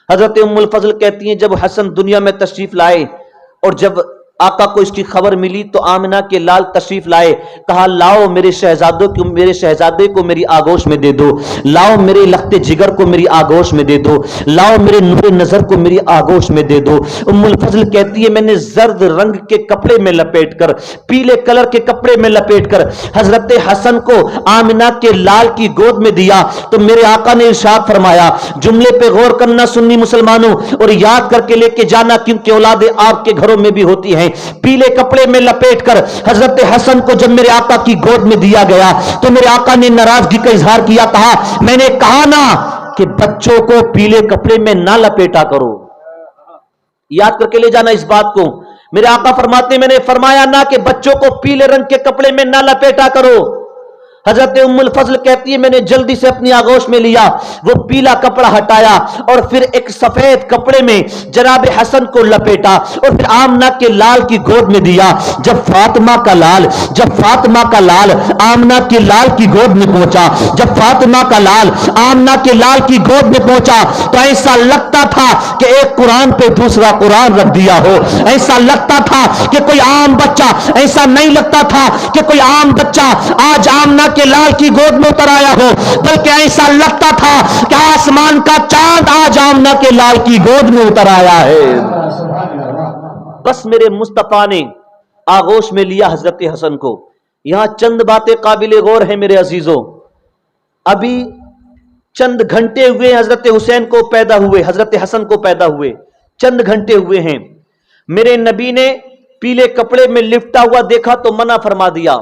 حضرت उम्मुल फजल कहती हैं जब हसन दुनिया में तशरीफ लाए और जब आका को इसकी खबर मिली तो आमिना के लाल तशरीफ लाए, कहा लाओ मेरे शहजादे को मेरी आगोश में दे दो, लाओ मेरे लख्ते जिगर को मेरी आगोश में दे दो, लाओ मेरे नूरे नजर को मेरी आगोश में दे दो। उम्मुल फजल कहती है मैंने जर्द रंग के कपड़े में लपेट कर, पीले कलर के कपड़े में लपेट कर हजरत हसन को आमिना के लाल की गोद में दिया तो मेरे आका ने इरशाद फरमाया, जुमले पे गौर करना सुन्नी मुसलमानों और याद करके लेके जाना, क्योंकि औलादे आपके घरों में भी होती हैं। पीले कपड़े में लपेटकर हजरत हसन को जब मेरे आका की गोद में दिया गया तो मेरे आका ने नाराजगी का इजहार किया, कहा मैंने कहा ना कि बच्चों को पीले कपड़े में ना लपेटा करो। याद करके ले जाना इस बात को। मेरे आका फरमाते मैंने फरमाया ना कि बच्चों को पीले रंग के कपड़े में ना लपेटा करो। हजरत उम्मुल फजल कहती है मैंने जल्दी से अपनी आगोश में लिया, वो पीला कपड़ा हटाया और फिर एक सफेद कपड़े में जनाब हसन को लपेटा और फिर आमना के लाल की गोद में दिया। जब फातिमा का लाल आमना के लाल की गोद में पहुंचा, जब फातिमा का लाल आमना के लाल की गोद में पहुंचा तो ऐसा लगता था कि एक कुरान पे दूसरा कुरान रख दिया हो, ऐसा लगता था कि कोई आम बच्चा, ऐसा नहीं लगता था कि कोई आम बच्चा आज आमना के लाल की गोद में उतर आया हो, बल्कि ऐसा लगता था कि आसमान का चांद आज आमना के लाल की गोद में उतर आया है। बस मेरे मुस्तफा ने आगोश में लिया हजरत हसन को। यहां चंद बातें काबिल गौर हैं मेरे अजीजों। अभी चंद घंटे हुए हजरत हुसैन को पैदा हुए, हजरत हसन को पैदा हुए चंद घंटे हुए हैं। मेरे नबी ने पीले कपड़े में लिपटा हुआ देखा तो मना फरमा दिया।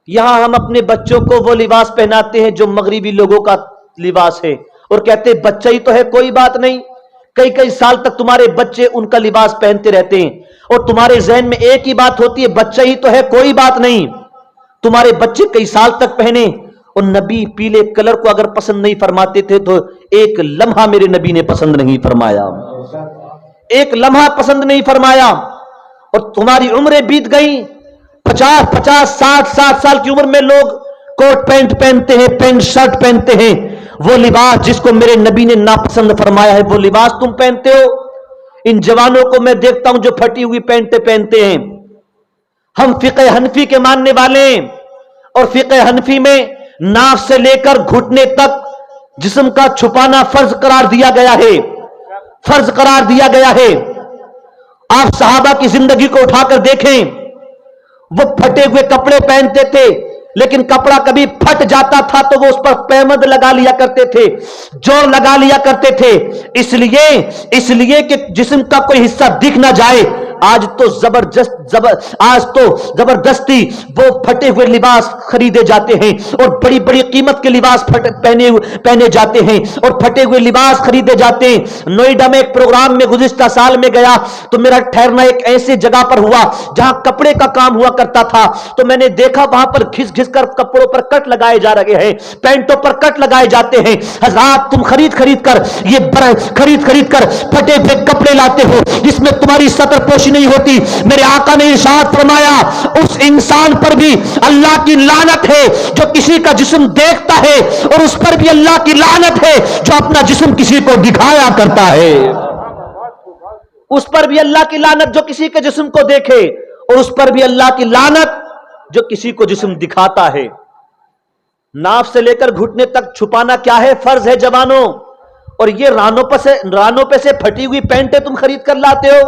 यहां हम अपने बच्चों को वो लिबास पहनाते हैं जो मगरिबी लोगों का लिबास है और कहते हैं बच्चा ही तो है कोई बात नहीं, कई कई साल तक तुम्हारे बच्चे उनका लिबास पहनते रहते हैं और तुम्हारे जहन में एक ही बात होती है बच्चा ही तो है कोई बात नहीं, तुम्हारे बच्चे कई साल तक पहने। और नबी पीले कलर को अगर पसंद नहीं फरमाते थे तो एक लम्हा मेरे नबी ने पसंद नहीं फरमाया, एक लम्हा पसंद नहीं फरमाया। और तुम्हारी उम्रें बीत गई, 50-50 60-60 साल की उम्र में लोग कोट पैंट पहनते हैं, पैंट शर्ट पहनते हैं। वो लिबास जिसको मेरे नबी ने नापसंद फरमाया है वो लिबास तुम पहनते हो। इन जवानों को मैं देखता हूं जो फटी हुई पैंटें पहनते हैं। हम फिक़े हनफी के मानने वाले हैं और फिक़े हनफी में नाफ से लेकर घुटने तक जिस्म का छुपाना फर्ज करार दिया गया है, फर्ज करार दिया गया है। आप सहाबा की जिंदगी को उठाकर देखें, वो फटे हुए कपड़े पहनते थे लेकिन कपड़ा कभी फट जाता था तो वो उस पर पैमद लगा लिया करते थे, जोर लगा लिया करते थे, इसलिए कि जिस्म का कोई हिस्सा दिख ना जाए। आज तो जबरदस्ती वो फटे हुए लिबास खरीदे जाते हैं और बड़ी बड़ी कीमत के लिबास पहने जाते हैं और फटे हुए लिबास खरीदे जाते हैं। नोएडा में एक प्रोग्राम में गुज़िश्ता साल में गया तो मेरा ठहरना एक ऐसी जगह पर हुआ जहां कपड़े का काम हुआ करता था। तो मैंने देखा वहां पर घिस घिस कर कपड़ों पर कट लगाए जा रहे हैं, पैंटों पर कट लगाए जाते हैं। हज़रात तुम खरीद खरीद कर फटे हुए कपड़े लाते हो जिसमें तुम्हारी सतर पोशी नहीं होती। मेरे आका ने इरशाद फरमाया उस इंसान पर भी अल्लाह की लानत है जो किसी का जिस्म देखता है और उस पर भी अल्लाह की लानत है जो अपना जिस्म किसी को दिखाया करता है। उस पर भी अल्लाह की लानत जो किसी के जिस्म को देखे और उस पर भी अल्लाह की लानत जो किसी को जिस्म दिखाता है। नाफ से लेकर घुटने तक छुपाना क्या है, फर्ज है जवानों। और ये रानों पे से फटी हुई पैंटें तुम खरीद कर लाते हो।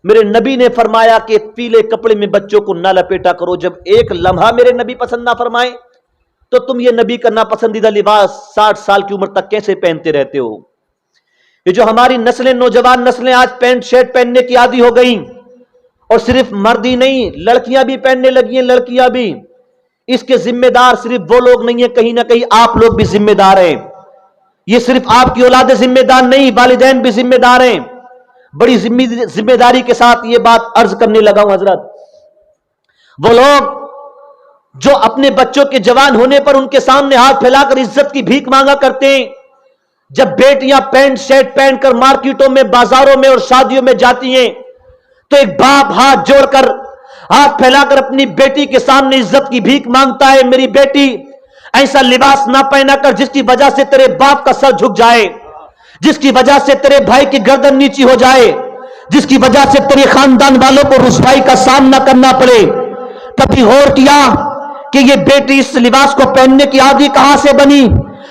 मेरे नबी ने फरमाया कि पीले कपड़े में बच्चों को ना लपेटा करो। जब एक लम्हा मेरे नबी पसंद ना फरमाए तो तुम ये नबी का नापसंदीदा लिबास 60 साल की उम्र तक कैसे पहनते रहते हो। ये जो हमारी नस्लें, नौजवान नस्लें आज पैंट शर्ट पहनने की आदी हो गई और सिर्फ मर्द ही नहीं लड़कियां भी पहनने लगी हैं, लड़कियां भी। इसके जिम्मेदार सिर्फ वो लोग नहीं है, कहीं ना कहीं आप लोग भी जिम्मेदार हैं। ये सिर्फ आपकी औलादे जिम्मेदार नहीं, वालिदैन भी जिम्मेदार हैं। बड़ी जिम्मेदारी के साथ ये बात अर्ज करने लगा हूं हजरत। वो लोग जो अपने बच्चों के जवान होने पर उनके सामने हाथ फैलाकर इज्जत की भीख मांगा करते हैं, जब बेटियां पैंट शर्ट पहनकर मार्केटों में, बाजारों में और शादियों में जाती हैं तो एक बाप हाथ जोड़कर, हाथ फैलाकर अपनी बेटी के सामने इज्जत की भीख मांगता है, मेरी बेटी ऐसा लिबास ना पहना कर जिसकी वजह से तेरे बाप का सर झुक जाए, جس کی وجہ سے تیرے بھائی کی گردن نیچی ہو جائے، جس کی وجہ سے تیرے خاندان والوں کو رسوائی کا سامنا کرنا پڑے، کبھی غور کیا کہ یہ بیٹی اس لباس کو پہننے کی عادی کہاں سے بنی؟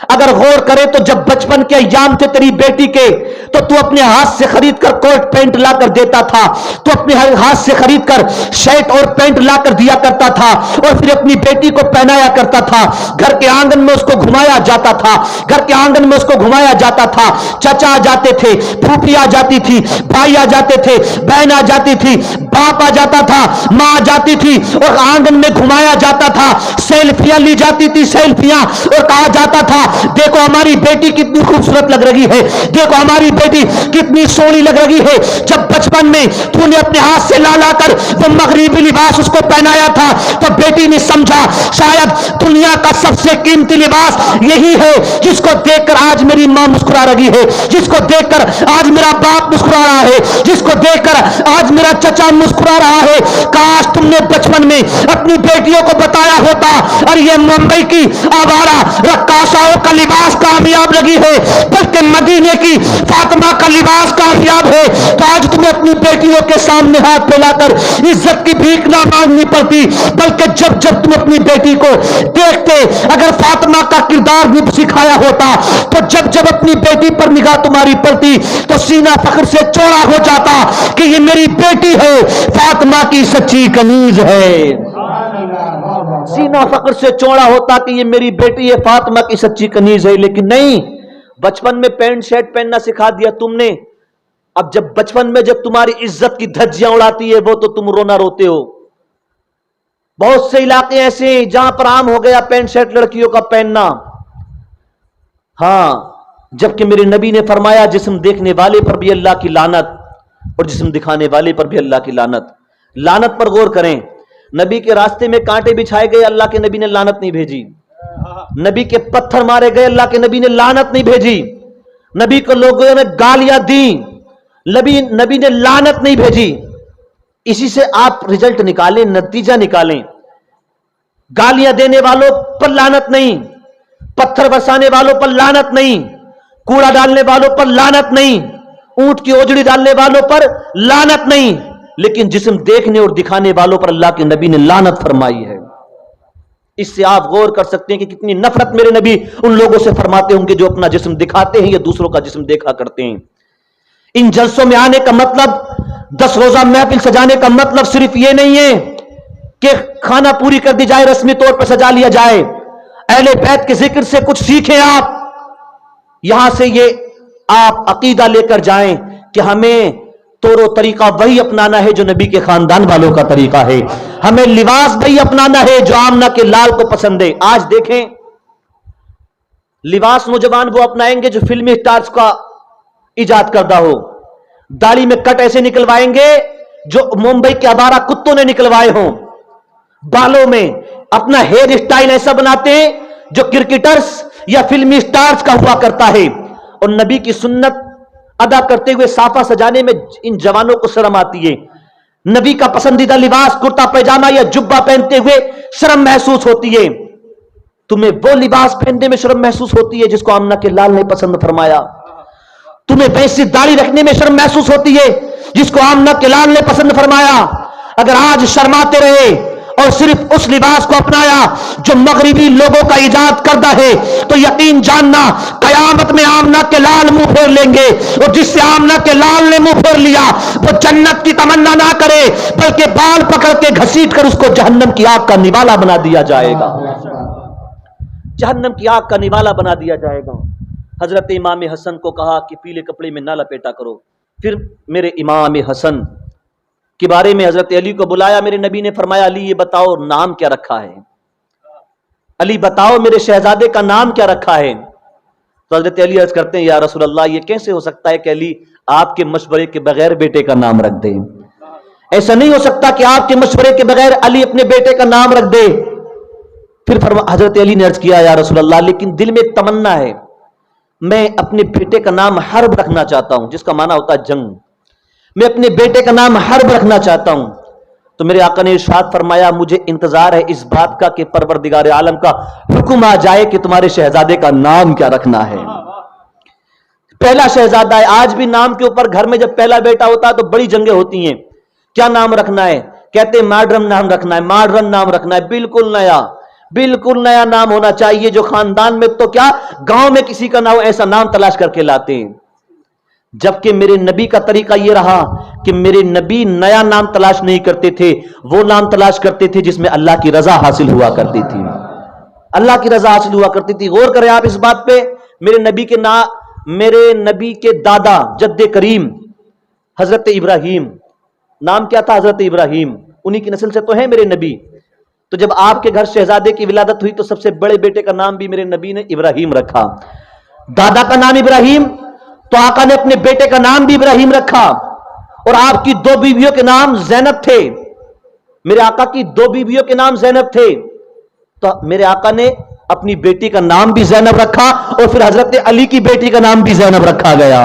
اگر غور کرے تو جب بچپن کے ایام تھے تیری بیٹی کے، تو اپنے ہاتھ سے خرید کر کوٹ پینٹ لا کر دیتا تھا، تو اپنے ہاتھ سے خرید کر شرٹ اور پینٹ لا کر دیا کرتا تھا، اور پھر اپنی بیٹی کو پہنایا کرتا تھا، گھر کے آنگن میں اس کو گھمایا جاتا تھا، گھر کے آنگن میں اس کو گھمایا جاتا تھا، چچا آ جاتے تھے، پھوپھی آ جاتی تھی، بھائی آ جاتے تھے، بہن آ جاتی تھی، باپ آ جاتا تھا، ماں آ جاتی تھی، اور آنگن میں گھمایا جاتا تھا، سیلفیاں لی جاتی تھی، سیلفیاں، اور کہا جاتا تھا دیکھو ہماری بیٹی کتنی خوبصورت لگ رہی ہے، دیکھو ہماری بیٹی کتنی سونی لگ رہی ہے۔ جب بچپن میں تو نے اپنے ہاتھ سے لا لا کر وہ مغربی لباس اس کو پہنایا تھا، تو بیٹی نے سمجھا شاید دنیا کا سب سے قیمتی لباس یہی ہے، جس کو دیکھ کر آج میری ماں مسکرا رہی ہے، جس کو دیکھ کر آج میرا باپ مسکرا رہا ہے، جس کو دیکھ کر آج میرا چچا مسکرا رہا ہے۔ کاش تم نے بچپن میں اپنی بیٹیوں کو بتایا ہوتا، اور یہ ممبئی کی آوارہ رقاصاؤں کا لباس کامیاب لگی ہے، بلکہ مدینے کی فاطمہ کا لباس کامیاب ہے، تو آج تمہیں اپنی بیٹیوں کے سامنے ہاتھ پھیلا کر عزت کی بھیک نہ مانگنی پڑتی، بلکہ جب جب تم اپنی بیٹی کو دیکھتے، اگر فاطمہ کا کردار بھی سکھایا ہوتا، تو جب جب اپنی بیٹی پر نگاہ تمہاری پڑتی تو سینہ فخر سے چوڑا ہو جاتا کہ یہ میری بیٹی ہے، فاطمہ کی سچی کنیز ہے۔ سینہ فخر سے چوڑا ہوتا کہ یہ میری بیٹی ہے، فاطمہ کی سچی کنیز ہے۔ لیکن نہیں، بچپن میں پینٹ شرٹ پہننا سکھا دیا تم نے، اب جب بچپن میں جب تمہاری عزت کی دھجیاں اڑاتی ہے وہ تو تم رونا روتے ہو۔ بہت سے علاقے ایسے ہیں جہاں پر عام ہو گیا پینٹ شرٹ لڑکیوں کا پہننا، ہاں، جبکہ میرے نبی نے فرمایا جسم دیکھنے والے پر بھی اللہ کی لعنت، اور جسم دکھانے والے پر بھی اللہ کی لعنت۔ لعنت پر غور کریں، نبی کے راستے میں کانٹے بچھائے گئے، اللہ کے نبی نے لعنت نہیں بھیجی۔ نبی کے پتھر مارے گئے، اللہ کے نبی نے لعنت نہیں بھیجی۔ نبی کو لوگوں نے گالیاں دیں، نبی نے لعنت نہیں بھیجی۔ اسی سے آپ رزلٹ نکالیں، نتیجہ نکالیں۔ گالیاں دینے والوں پر لعنت نہیں، پتھر برسانے والوں پر لعنت نہیں، کوڑا ڈالنے والوں پر لعنت نہیں، اونٹ کی اوجڑی ڈالنے والوں پر لعنت نہیں، لیکن جسم دیکھنے اور دکھانے والوں پر اللہ کے نبی نے لعنت فرمائی ہے۔ اس سے آپ غور کر سکتے ہیں کہ کتنی نفرت میرے نبی ان لوگوں سے فرماتے ہوں گے جو اپنا جسم دکھاتے ہیں یا دوسروں کا جسم دیکھا کرتے ہیں۔ ان جلسوں میں آنے کا مطلب، 10 روزہ محفل سجانے کا مطلب صرف یہ نہیں ہے کہ کھانا پوری کر دی جائے، رسمی طور پر سجا لیا جائے، اہل بیت کے ذکر سے کچھ سیکھیں آپ، یہاں سے یہ آپ عقیدہ لے کر جائیں کہ ہمیں طور و طریقہ وہی اپنانا ہے جو نبی کے خاندان والوں کا طریقہ ہے، ہمیں لباس وہی اپنانا ہے جو آمنہ کے لال کو پسند ہے۔ آج دیکھیں لباس نوجوان وہ اپنائیں گے جو فلمی سٹارز کا ایجاد کردہ ہو، داڑھی میں کٹ ایسے نکلوائیں گے جو ممبئی کے آوارہ کتوں نے نکلوائے ہوں، بالوں میں اپنا ہیئر سٹائل ایسا بناتے ہیں جو کرکٹرز یا فلمی سٹارز کا ہوا کرتا ہے، اور نبی کی سنت ادا کرتے ہوئے صافہ سجانے میں ان جوانوں کو شرم آتی ہے۔ نبی کا پسندیدہ لباس کرتا پیجامہ یا جبہ پہنتے ہوئے شرم محسوس ہوتی ہے۔ تمہیں وہ لباس پہننے میں شرم محسوس ہوتی ہے جس کو آمنہ کے لال نے پسند فرمایا، تمہیں ویسی داڑھی رکھنے میں شرم محسوس ہوتی ہے جس کو آمنہ کے لال نے پسند فرمایا۔ اگر آج شرماتے رہے اور صرف اس لباس کو اپنایا جو مغربی لوگوں کا ایجاد کردہ ہے، تو یقین جاننا قیامت میں آمنہ کے لال منہ پھیر لیں گے، اور جس سے آمنہ کے لال نے منہ پھیر لیا وہ جنت کی تمنا نہ کرے بلکہ بال پکڑ کے گھسیٹ کر اس کو جہنم کی آگ کا نوالا بنا دیا جائے گا، جہنم کی آگ کا نوالا بنا دیا جائے گا۔ حضرت امام حسن کو کہا کہ پیلے کپڑے میں نہ لپیٹا کرو۔ پھر میرے امام حسن کے بارے میں حضرت علی کو بلایا، میرے نبی نے فرمایا علی یہ بتاؤ نام کیا رکھا ہے، علی بتاؤ میرے شہزادے کا نام کیا رکھا ہے۔ تو حضرت علی عرض کرتے ہیں یا رسول اللہ یہ کیسے ہو سکتا ہے کہ علی آپ کے مشورے کے بغیر بیٹے کا نام رکھ دے، ایسا نہیں ہو سکتا کہ آپ کے مشورے کے بغیر علی اپنے بیٹے کا نام رکھ دے۔ پھر حضرت علی نے عرض کیا یا رسول اللہ لیکن دل میں ایک تمنا ہے، میں اپنے بیٹے کا نام حرب رکھنا چاہتا ہوں، جس کا معنی ہوتا ہے جنگ، میں اپنے بیٹے کا نام حرب رکھنا چاہتا ہوں۔ تو میرے آقا نے ارشاد فرمایا مجھے انتظار ہے اس بات کا کہ پروردگار عالم کا حکم آ جائے کہ تمہارے شہزادے کا نام کیا رکھنا ہے۔ पहला शहजादा है। आज भी नाम के ऊपर घर में जब पहला बेटा होता है तो बड़ी जंगें होती हैं, क्या नाम रखना है, कहते मॉडर्न नाम रखना है, मॉडर्न नाम रखना है, बिल्कुल नया नाम होना चाहिए, जो खानदान में तो क्या गांव में किसी का नाम ऐसा नाम तलाश करके लाते हैं। जबकि मेरे नबी का तरीका यह रहा कि मेरे नबी नया नाम तलाश नहीं करते थे, वो नाम तलाश करते थे जिसमें अल्लाह की रजा हासिल हुआ करती थी, अल्लाह की रजा हासिल हुआ करती थी। गौर करें आप इस बात पे, मेरे नबी के दादा जद्दे करीम हजरत इब्राहिम, नाम क्या था, हजरत इब्राहिम, उन्हीं की नस्ल से तो है मेरे नबी। तो जब आपके घर शहजादे की विलादत हुई तो सबसे बड़े बेटे का नाम भी मेरे नबी ने इब्राहिम रखा। दादा का नाम इब्राहिम, तो आका ने अपने बेटे का नाम भी इब्राहिम रखा। और आपकी दो बीवियों के नाम ज़ैनब थे, मेरे आका की दो बीवियों के नाम ज़ैनब थे, तो मेरे आका ने अपनी बेटी का नाम भी ज़ैनब रखा और फिर हजरत अली की बेटी का नाम भी ज़ैनब रखा गया।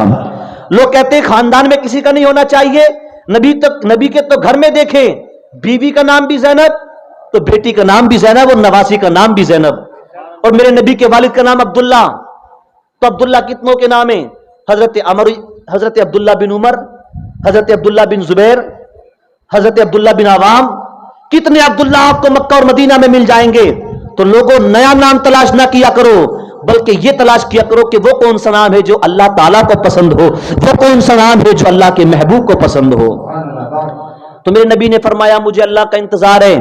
लोग कहते हैं खानदान में किसी का नहीं होना चाहिए, नबी के तो घर में देखें बीवी का नाम भी ज़ैनब, तो बेटी का नाम भी ज़ैनब और नवासी का नाम भी ज़ैनब। और मेरे नबी के वालिद का नाम अब्दुल्ला, तो अब्दुल्ला कितनों के नाम है, हजरत अमर, हजरत अब्दुल्ला बिन उमर, हजरत अब्दुल्ला बिन जुबैर, हजरत अब्दुल्ला बिन अवाम, कितने अब्दुल्ला आपको मक्का और मदीना में मिल जाएंगे। तो लोगों नया नाम तलाश ना किया करो, बल्कि यह तलाश किया करो कि वो कौन सा नाम है जो अल्लाह ताला को पसंद हो, वो कौन सा नाम है जो अल्लाह के महबूब को पसंद हो। तो मेरे नबी ने फरमाया मुझे अल्लाह का इंतजार है,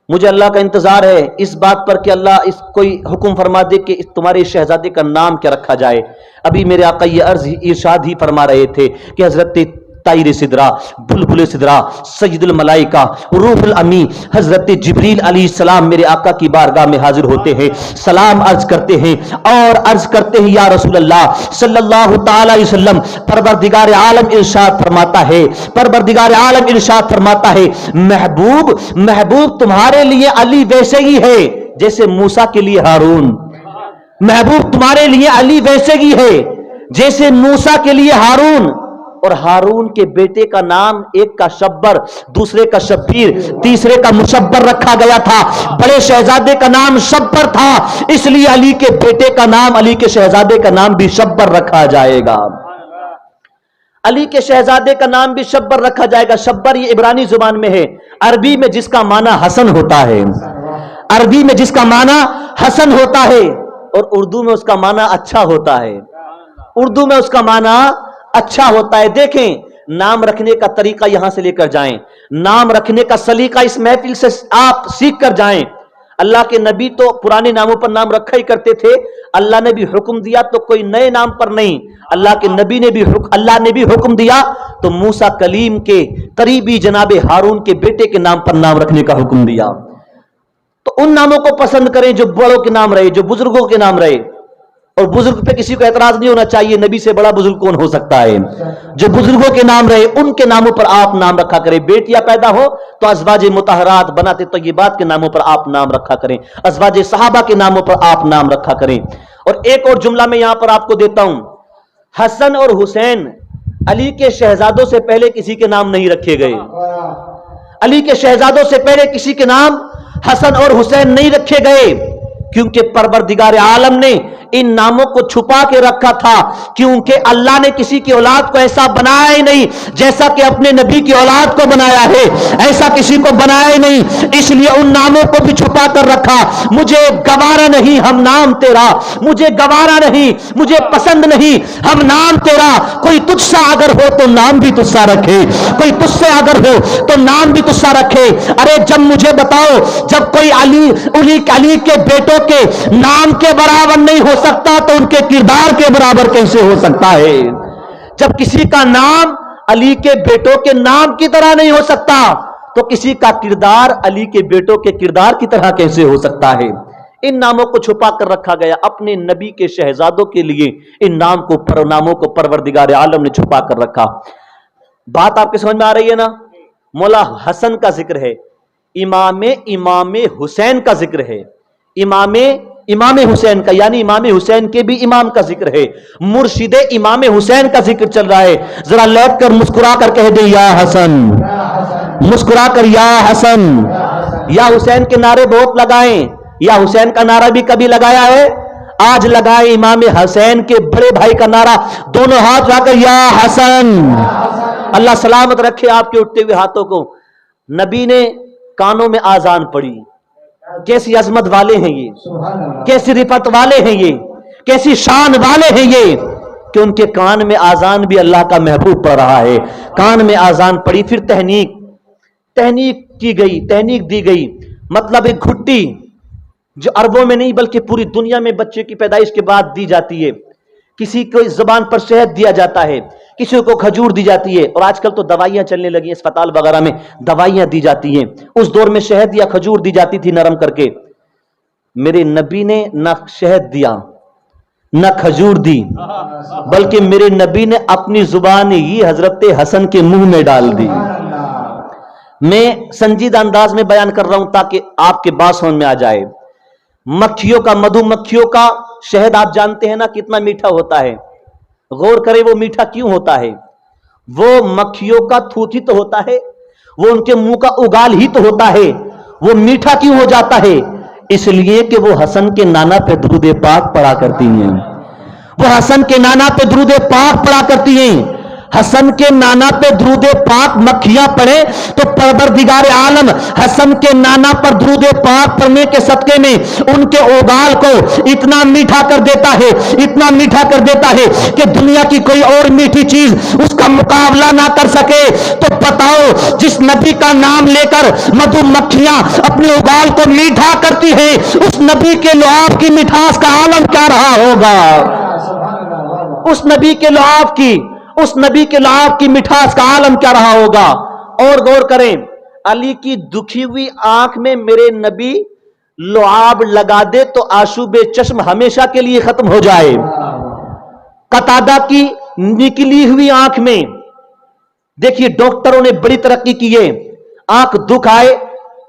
मुझे अल्लाह का इंतजार है इस बात पर कि अल्लाह इस कोई हुक्म फरमा दे कि तुम्हारे शहजादे का नाम क्या रखा जाए। अभी मेरे आका ये अर्ज इरशाद ही फरमा रहे थे कि हजरत ताइर सिदरा, बुलबुल सिदरा, सय्यदुल मलाइका, रूहुल अमी, हजरत जिब्रील अलैहिस्सलाम मेरे आका की बारगाह में हाजिर होते हैं, सलाम अर्ज करते हैं और अर्ज करते हैं या रसूल अल्लाह सल्लल्लाहु ताला अलैहि वसल्लम, परवरदिगार आलम इरशाद फरमाता है, परवरदिगार आलम इरशाद फरमाता है, महबूब महबूब तुम्हारे लिए अली वैसे ही है जैसे मूसा के लिए हारून, महबूब तुम्हारे लिए अली वैसे ही है जैसे मूसा के लिए हारून। और हारून के बेटे का नाम एक का शब्बर, दूसरे का शब्बीर, तीसरे का मुशब्बर रखा गया था। बड़े शहजादे का नाम शब्बर था, इसलिए अली के बेटे का नाम, अली के शहजादे का नाम भी शब्बर रखा जाएगा। अली के शहजादे का नाम भी शब्बर रखा जाएगा। शब्बर ये इब्रानी जुबान में है, अरबी में जिसका माना हसन होता है, अरबी में जिसका माना हसन होता है और उर्दू में उसका माना अच्छा होता है, उर्दू में उसका माना अच्छा होता है। देखें नाम रखने का तरीका यहां से लेकर जाएं, नाम रखने का सलीका इस महफिल से आप सीख कर जाएं। अल्लाह के नबी तो पुराने नामों पर नाम रखा ही करते थे, अल्लाह ने भी हुक्म दिया तो कोई नए नाम पर नहीं, अल्लाह के नबी ने भी अल्लाह ने भी हुक्म दिया तो मूसा कलीम के करीबी जनाबे हारून के बेटे के नाम पर नाम रखने का हुक्म दिया। तो उन नामों को पसंद करें जो बड़ों के नाम रहे, जो बुजुर्गों के नाम रहे। और बुजुर्ग पे किसी को एतराज नहीं होना चाहिए, नबी से बड़ा बुजुर्ग कौन हो सकता है, जो बुजुर्गों के नाम रहे उनके नामों पर आप नाम रखा करें। बेटियां पैदा हो तो अज़वाज मुतहरात बनाते तय्यबात के नामों पर आप नाम रखा करें, अज़वाज सहाबा के नामों पर आप नाम रखा करें। और एक और जुमला मैं यहां पर आपको देता हूं, हसन और हुसैन अली के शहजादों से पहले किसी के नाम नहीं रखे गए, अली के शहजादों से पहले किसी के नाम हसन और हुसैन नहीं रखे गए, क्योंकि परवरदिगार आलम ने इन नामों को छुपा के रखा था, क्योंकि अल्लाह ने किसी की औलाद को ऐसा बनाया ही नहीं जैसा कि अपने नबी की औलाद को बनाया है, ऐसा किसी को बनाया ही नहीं, इसलिए उन नामों को भी छुपा कर रखा। मुझे गवारा नहीं हम नाम तेरा, मुझे गवारा नहीं, मुझे पसंद नहीं हम नाम तेरा। कोई तुझसा अगर हो तो नाम भी तुझसा रखे, कोई तुझसे अगर हो तो नाम भी तुझसा रखे। अरे जब मुझे बताओ, जब कोई अली के बेटों के नाम के बराबर नहीं हो सकता तो उनके किरदार के बराबर कैसे हो सकता है। जब किसी का नाम अली के बेटों के नाम की तरह नहीं हो सकता तो किसी का किरदार अली के बेटों के किरदार की तरह कैसे हो सकता है। इन नामों को छुपा कर रखा गया अपने नबी के शहजादों के लिए, इन नामों को परवरदिगार आलम ने छुपा कर रखा। बात आपके समझ में आ रही है ना। मौला हसन का जिक्र है, इमाम हुसैन का जिक्र है, इमाम हुसैन का, यानी इमाम हुसैन के भी इमाम का जिक्र है, मुर्शिदे इमाम हुसैन का जिक्र चल रहा है। जरा लौट कर मुस्कुरा कर कह दे या हसन, मुस्कुरा कर या हसन। या हुसैन के नारे बहुत लगाएं, या हुसैन का नारा भी कभी लगाया है? आज लगाए इमाम हुसैन के बड़े भाई का नारा, दोनों हाथ उठाकर या हसन। अल्लाह सलामत रखे आपके उठते हुए हाथों को। नबी ने कानों में आजान पड़ी। कैसी अजमत वाले हैं ये, कैसी रिफत वाले हैं ये, कैसी शान वाले हैं ये, कि उनके कान में आजान भी अल्लाह का महबूब पढ़ रहा है। कान में आजान पड़ी। फिर तहनीक की गई, तहनीक दी गई, मतलब एक घुट्टी जो अरबों में नहीं बल्कि पूरी दुनिया में बच्चे की पैदाइश के बाद दी जाती है। किसी को जबान पर शहद दिया जाता है, किसी को खजूर दी जाती है, और आजकल तो दवाइयां चलने लगी हैं, अस्पताल वगैरह में दवाइयां दी जाती हैं। उस दौर में शहद या खजूर दी जाती थी नरम करके। मेरे नबी ने ना शहद दिया ना खजूर दी, बल्कि मेरे नबी ने अपनी जुबान ही हजरत हसन के मुंह में डाल दी। मैं संजीदा अंदाज में बयान कर रहा हूं ताकि आपके बात समझ में आ जाए। मक्खियों का, मधुमक्खियों का शहद आप जानते हैं ना कितना मीठा होता है। गौर करें वो मीठा क्यों होता है। वो मक्खियों का थूथ ही तो होता है, वो उनके मुंह का उगाल ही तो होता है। वो मीठा क्यों हो जाता है? इसलिए कि वो हसन के नाना पे दुरूद पाक पढ़ा करती हैं। वो हसन के नाना पे दुरूद पाक पढ़ा करती हैं। हसन के नाना पे दुरूद पाक मक्खियां पढ़े तो परवरदिगार आलम हसन के नाना पर दुरूद पाक पढ़ने के सदके में उनके ओगाल को इतना मीठा कर देता है, इतना मीठा कर देता है कि दुनिया की कोई और मीठी चीज उसका मुकाबला ना कर सके। तो बताओ, जिस नबी का नाम लेकर मधुमक्खियां अपने उगाल को मीठा करती है, उस नबी के लुआब की मिठास का आलम क्या रहा होगा? उस नबी के लुआब की मिठास का आलम क्या रहा होगा? और गौर करें, अली की दुखी हुई आंख में मेरे नबी लुआब लगा दे तो आशूबे चश्म हमेशा के लिए खत्म हो जाए। कतादा की निकली हुई आंख में, देखिए डॉक्टरों ने बड़ी तरक्की की है। आंख दुख आए,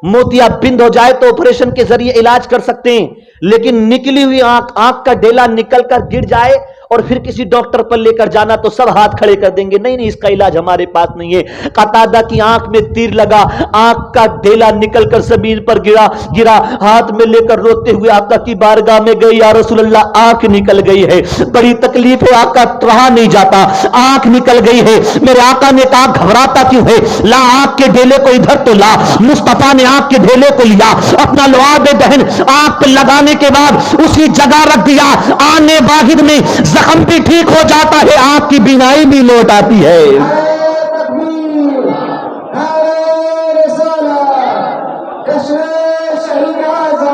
मोतियाबिंद हो जाए तो ऑपरेशन के जरिए इलाज कर सकते हैं, लेकिन निकली हुई आंख का डेला निकल कर गिर जाए और फिर किसी डॉक्टर पर लेकर जाना तो सब हाथ खड़े कर देंगे, नहीं नहीं इसका इलाज हमारे पास नहीं है। कतादा की आंख में तीर लगा, आंख का डेला निकलकर जमीन पर गिरा, हाथ में लेकर रोते हुए आका की बारगाह में गई, या रसूल अल्लाह आंख निकल गई है, बड़ी तकलीफ है आका, रहा नहीं जाता, आंख निकल गई है। मेरे आका ने कहा घबराता क्यों है, ला आंख के ढेले को इधर तो ला। मुस्तफा ने आंख के ढेले को लिया, अपना लुआब दहन आंख पर लगाने के बाद उसी जगह रख दिया। आने वाहिद में जख्म भी ठीक हो जाता है, आंख की बीनाई भी लौट आती है।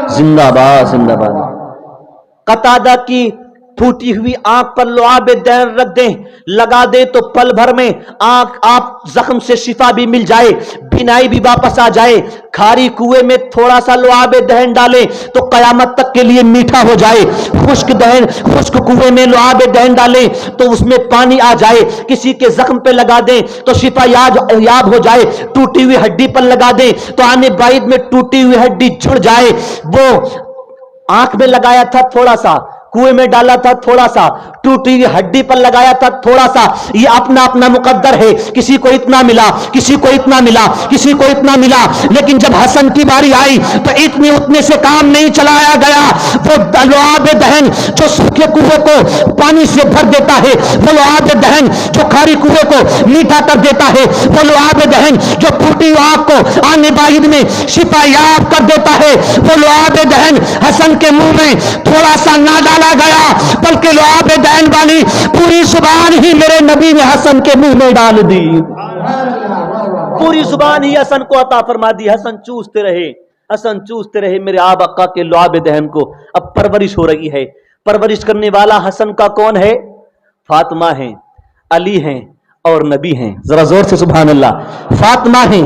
जिंदाबाद जिंदाबाद। कतादा की फूटी हुई आंख पर लुआब दहन रख दें, लगा दे तो पल भर में आंख आप जख्म से शिफा भी मिल जाए, बीनाई भी वापस आ जाए। खारी कुएं में थोड़ा सा लुआब दहन डालें तो कयामत तक के लिए मीठा हो जाए। खुश्क कुएं में लुआब दहन डालें तो उसमें पानी आ जाए। किसी के जख्म पे लगा दें तो शिफा याब हो जाए। टूटी हुई हड्डी पर लगा दें तो आने बाइद में टूटी हुई हड्डी जुड़ जाए। वो आंख में लगाया था थोड़ा सा, कुएं में डाला था थोड़ा सा, टूटी हुई हड्डी पर लगाया था थोड़ा सा, ये अपना अपना मुकद्दर है। किसी को इतना मिला, किसी को इतना मिला, किसी को इतना मिला, लेकिन जब हसन की बारी आई तो इतने उतने से काम नहीं चलाया गया। वो लुआब दहन जो सूखे कुएं को पानी से भर देता है, वो लुआब दहन जो खारी कुएं को मीठा कर देता है, वो लुआब दहन जो टूटी आंख को आने बाहिद में शिफा याब कर देता है, वो लुआब दहन हसन के मुंह में थोड़ा सा ना डाला गया, बल्कि लुआब दहन वाली पूरी जुबान ही मेरे नबी ने हसन के मुंह में डाल दी। पूरी जुबान ही हसन को अता फरमा दी। हसन चूसते रहे मेरे आका के लुआब दहन को। अब परवरिश हो रही है। परवरिश करने वाला हसन का कौन है? फातिमा है, अली हैं और नबी हैं। जरा जोर से सुभान अल्लाह। फातिमा हैं,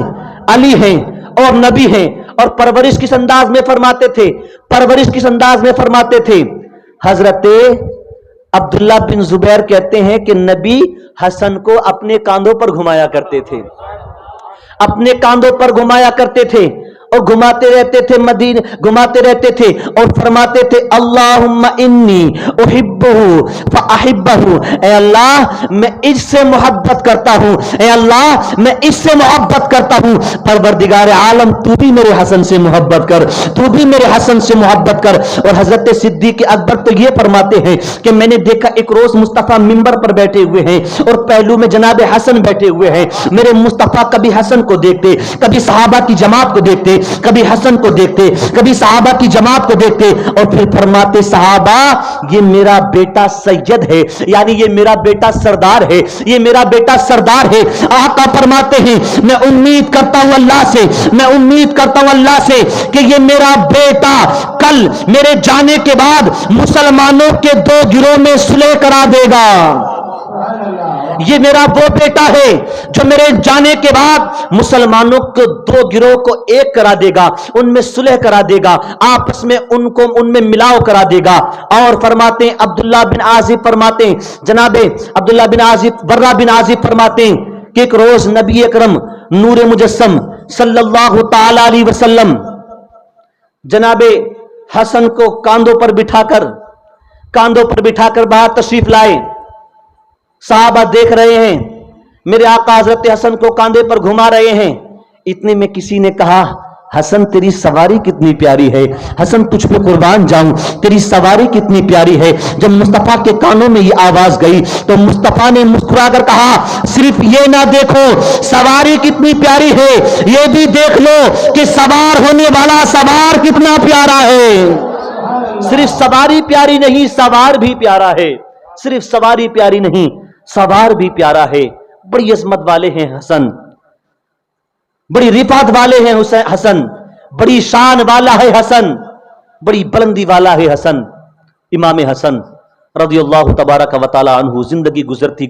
अली हैं और नबी हैं। और परवरिश किस अंदाज में फरमाते थे? परवरिश किस अंदाज में फरमाते थे? हजरत अब्दुल्ला बिन जुबैर कहते हैं कि नबी हसन को अपने कांधों पर घुमाया करते थे, अपने कांधों पर घुमाया करते थे और घुमाते रहते थे मदीने, घुमाते रहते थे और फरमाते थे अल्लाहुम्मा इन्नी उहिब्बुहु फअहिब्बहु, ए अल्लाह मैं इससे मोहब्बत करता हूं, ए अल्लाह मैं इससे मोहब्बत करता हूं, परवरदिगार आलम तू भी मेरे हसन से मोहब्बत कर, तू भी मेरे हसन से मोहब्बत कर। और हजरत सिद्दीक अकबर तो ये फरमाते हैं कि मैंने देखा एक रोज मुस्तफा मिंबर पर बैठे हुए हैं और पहलू में जनाब हसन बैठे हुए हैं। मेरे मुस्तफा कभी हसन को देखते, कभी सहाबा की जमात को देखते, कभी हसन को देखते, कभी सहाबा की जमात को देखते और फिर फरमाते सहाबा ये मेरा बेटा सैयद है, यानी ये मेरा बेटा सरदार है, ये मेरा बेटा सरदार है। आका फरमाते हैं मैं उम्मीद करता हूं अल्लाह से, मैं उम्मीद करता हूं अल्लाह से कि ये मेरा बेटा कल मेरे जाने के बाद मुसलमानों के दो गिरोह में सुलह करा देगा। ये मेरा वो बेटा है जो मेरे जाने के बाद मुसलमानों को दो गिरोह को एक करा देगा, उनमें सुलह करा देगा, आपस में उनको उनमें मिलाव करा देगा। और फरमाते हैं अब्दुल्ला बिन आजिब फरमाते हैं, जनाबे अब्दुल्ला बिन आजिब, बर्रा बिन आजिब फरमाते हैं कि एक रोज नबी अकरम नूर मुजस्सम सल्लल्लाहु ताला अलैहि वसल्लम जनाबे हसन को कांधों पर बिठाकर बाहर तशरीफ लाए। साहबा देख रहे हैं, मेरे आका हजरत हसन को कांधे पर घुमा रहे हैं। इतने में किसी ने कहा हसन तेरी सवारी कितनी प्यारी है, हसन तुझ पे कुर्बान जाऊं, तेरी सवारी कितनी प्यारी है। जब मुस्तफा के कानों में ये आवाज गई तो मुस्तफा ने मुस्कुराकर कहा सिर्फ ये ना देखो सवारी कितनी प्यारी है, ये भी देख लो कि सवार होने वाला सवार कितना प्यारा है। सिर्फ सवारी प्यारी नहीं, सवार भी प्यारा है। सिर्फ सवारी प्यारी नहीं, सवार भी प्यारा है। बड़ी अजमत वाले हैं हसन, बड़ी रिफात वाले हैं हसन, बड़ी शान वाला है हसन, बड़ी बुलंदी वाला है हसन। इमाम हसन रज़ियल्लाहु तबारक व तआला अन्हु जिंदगी गुजरती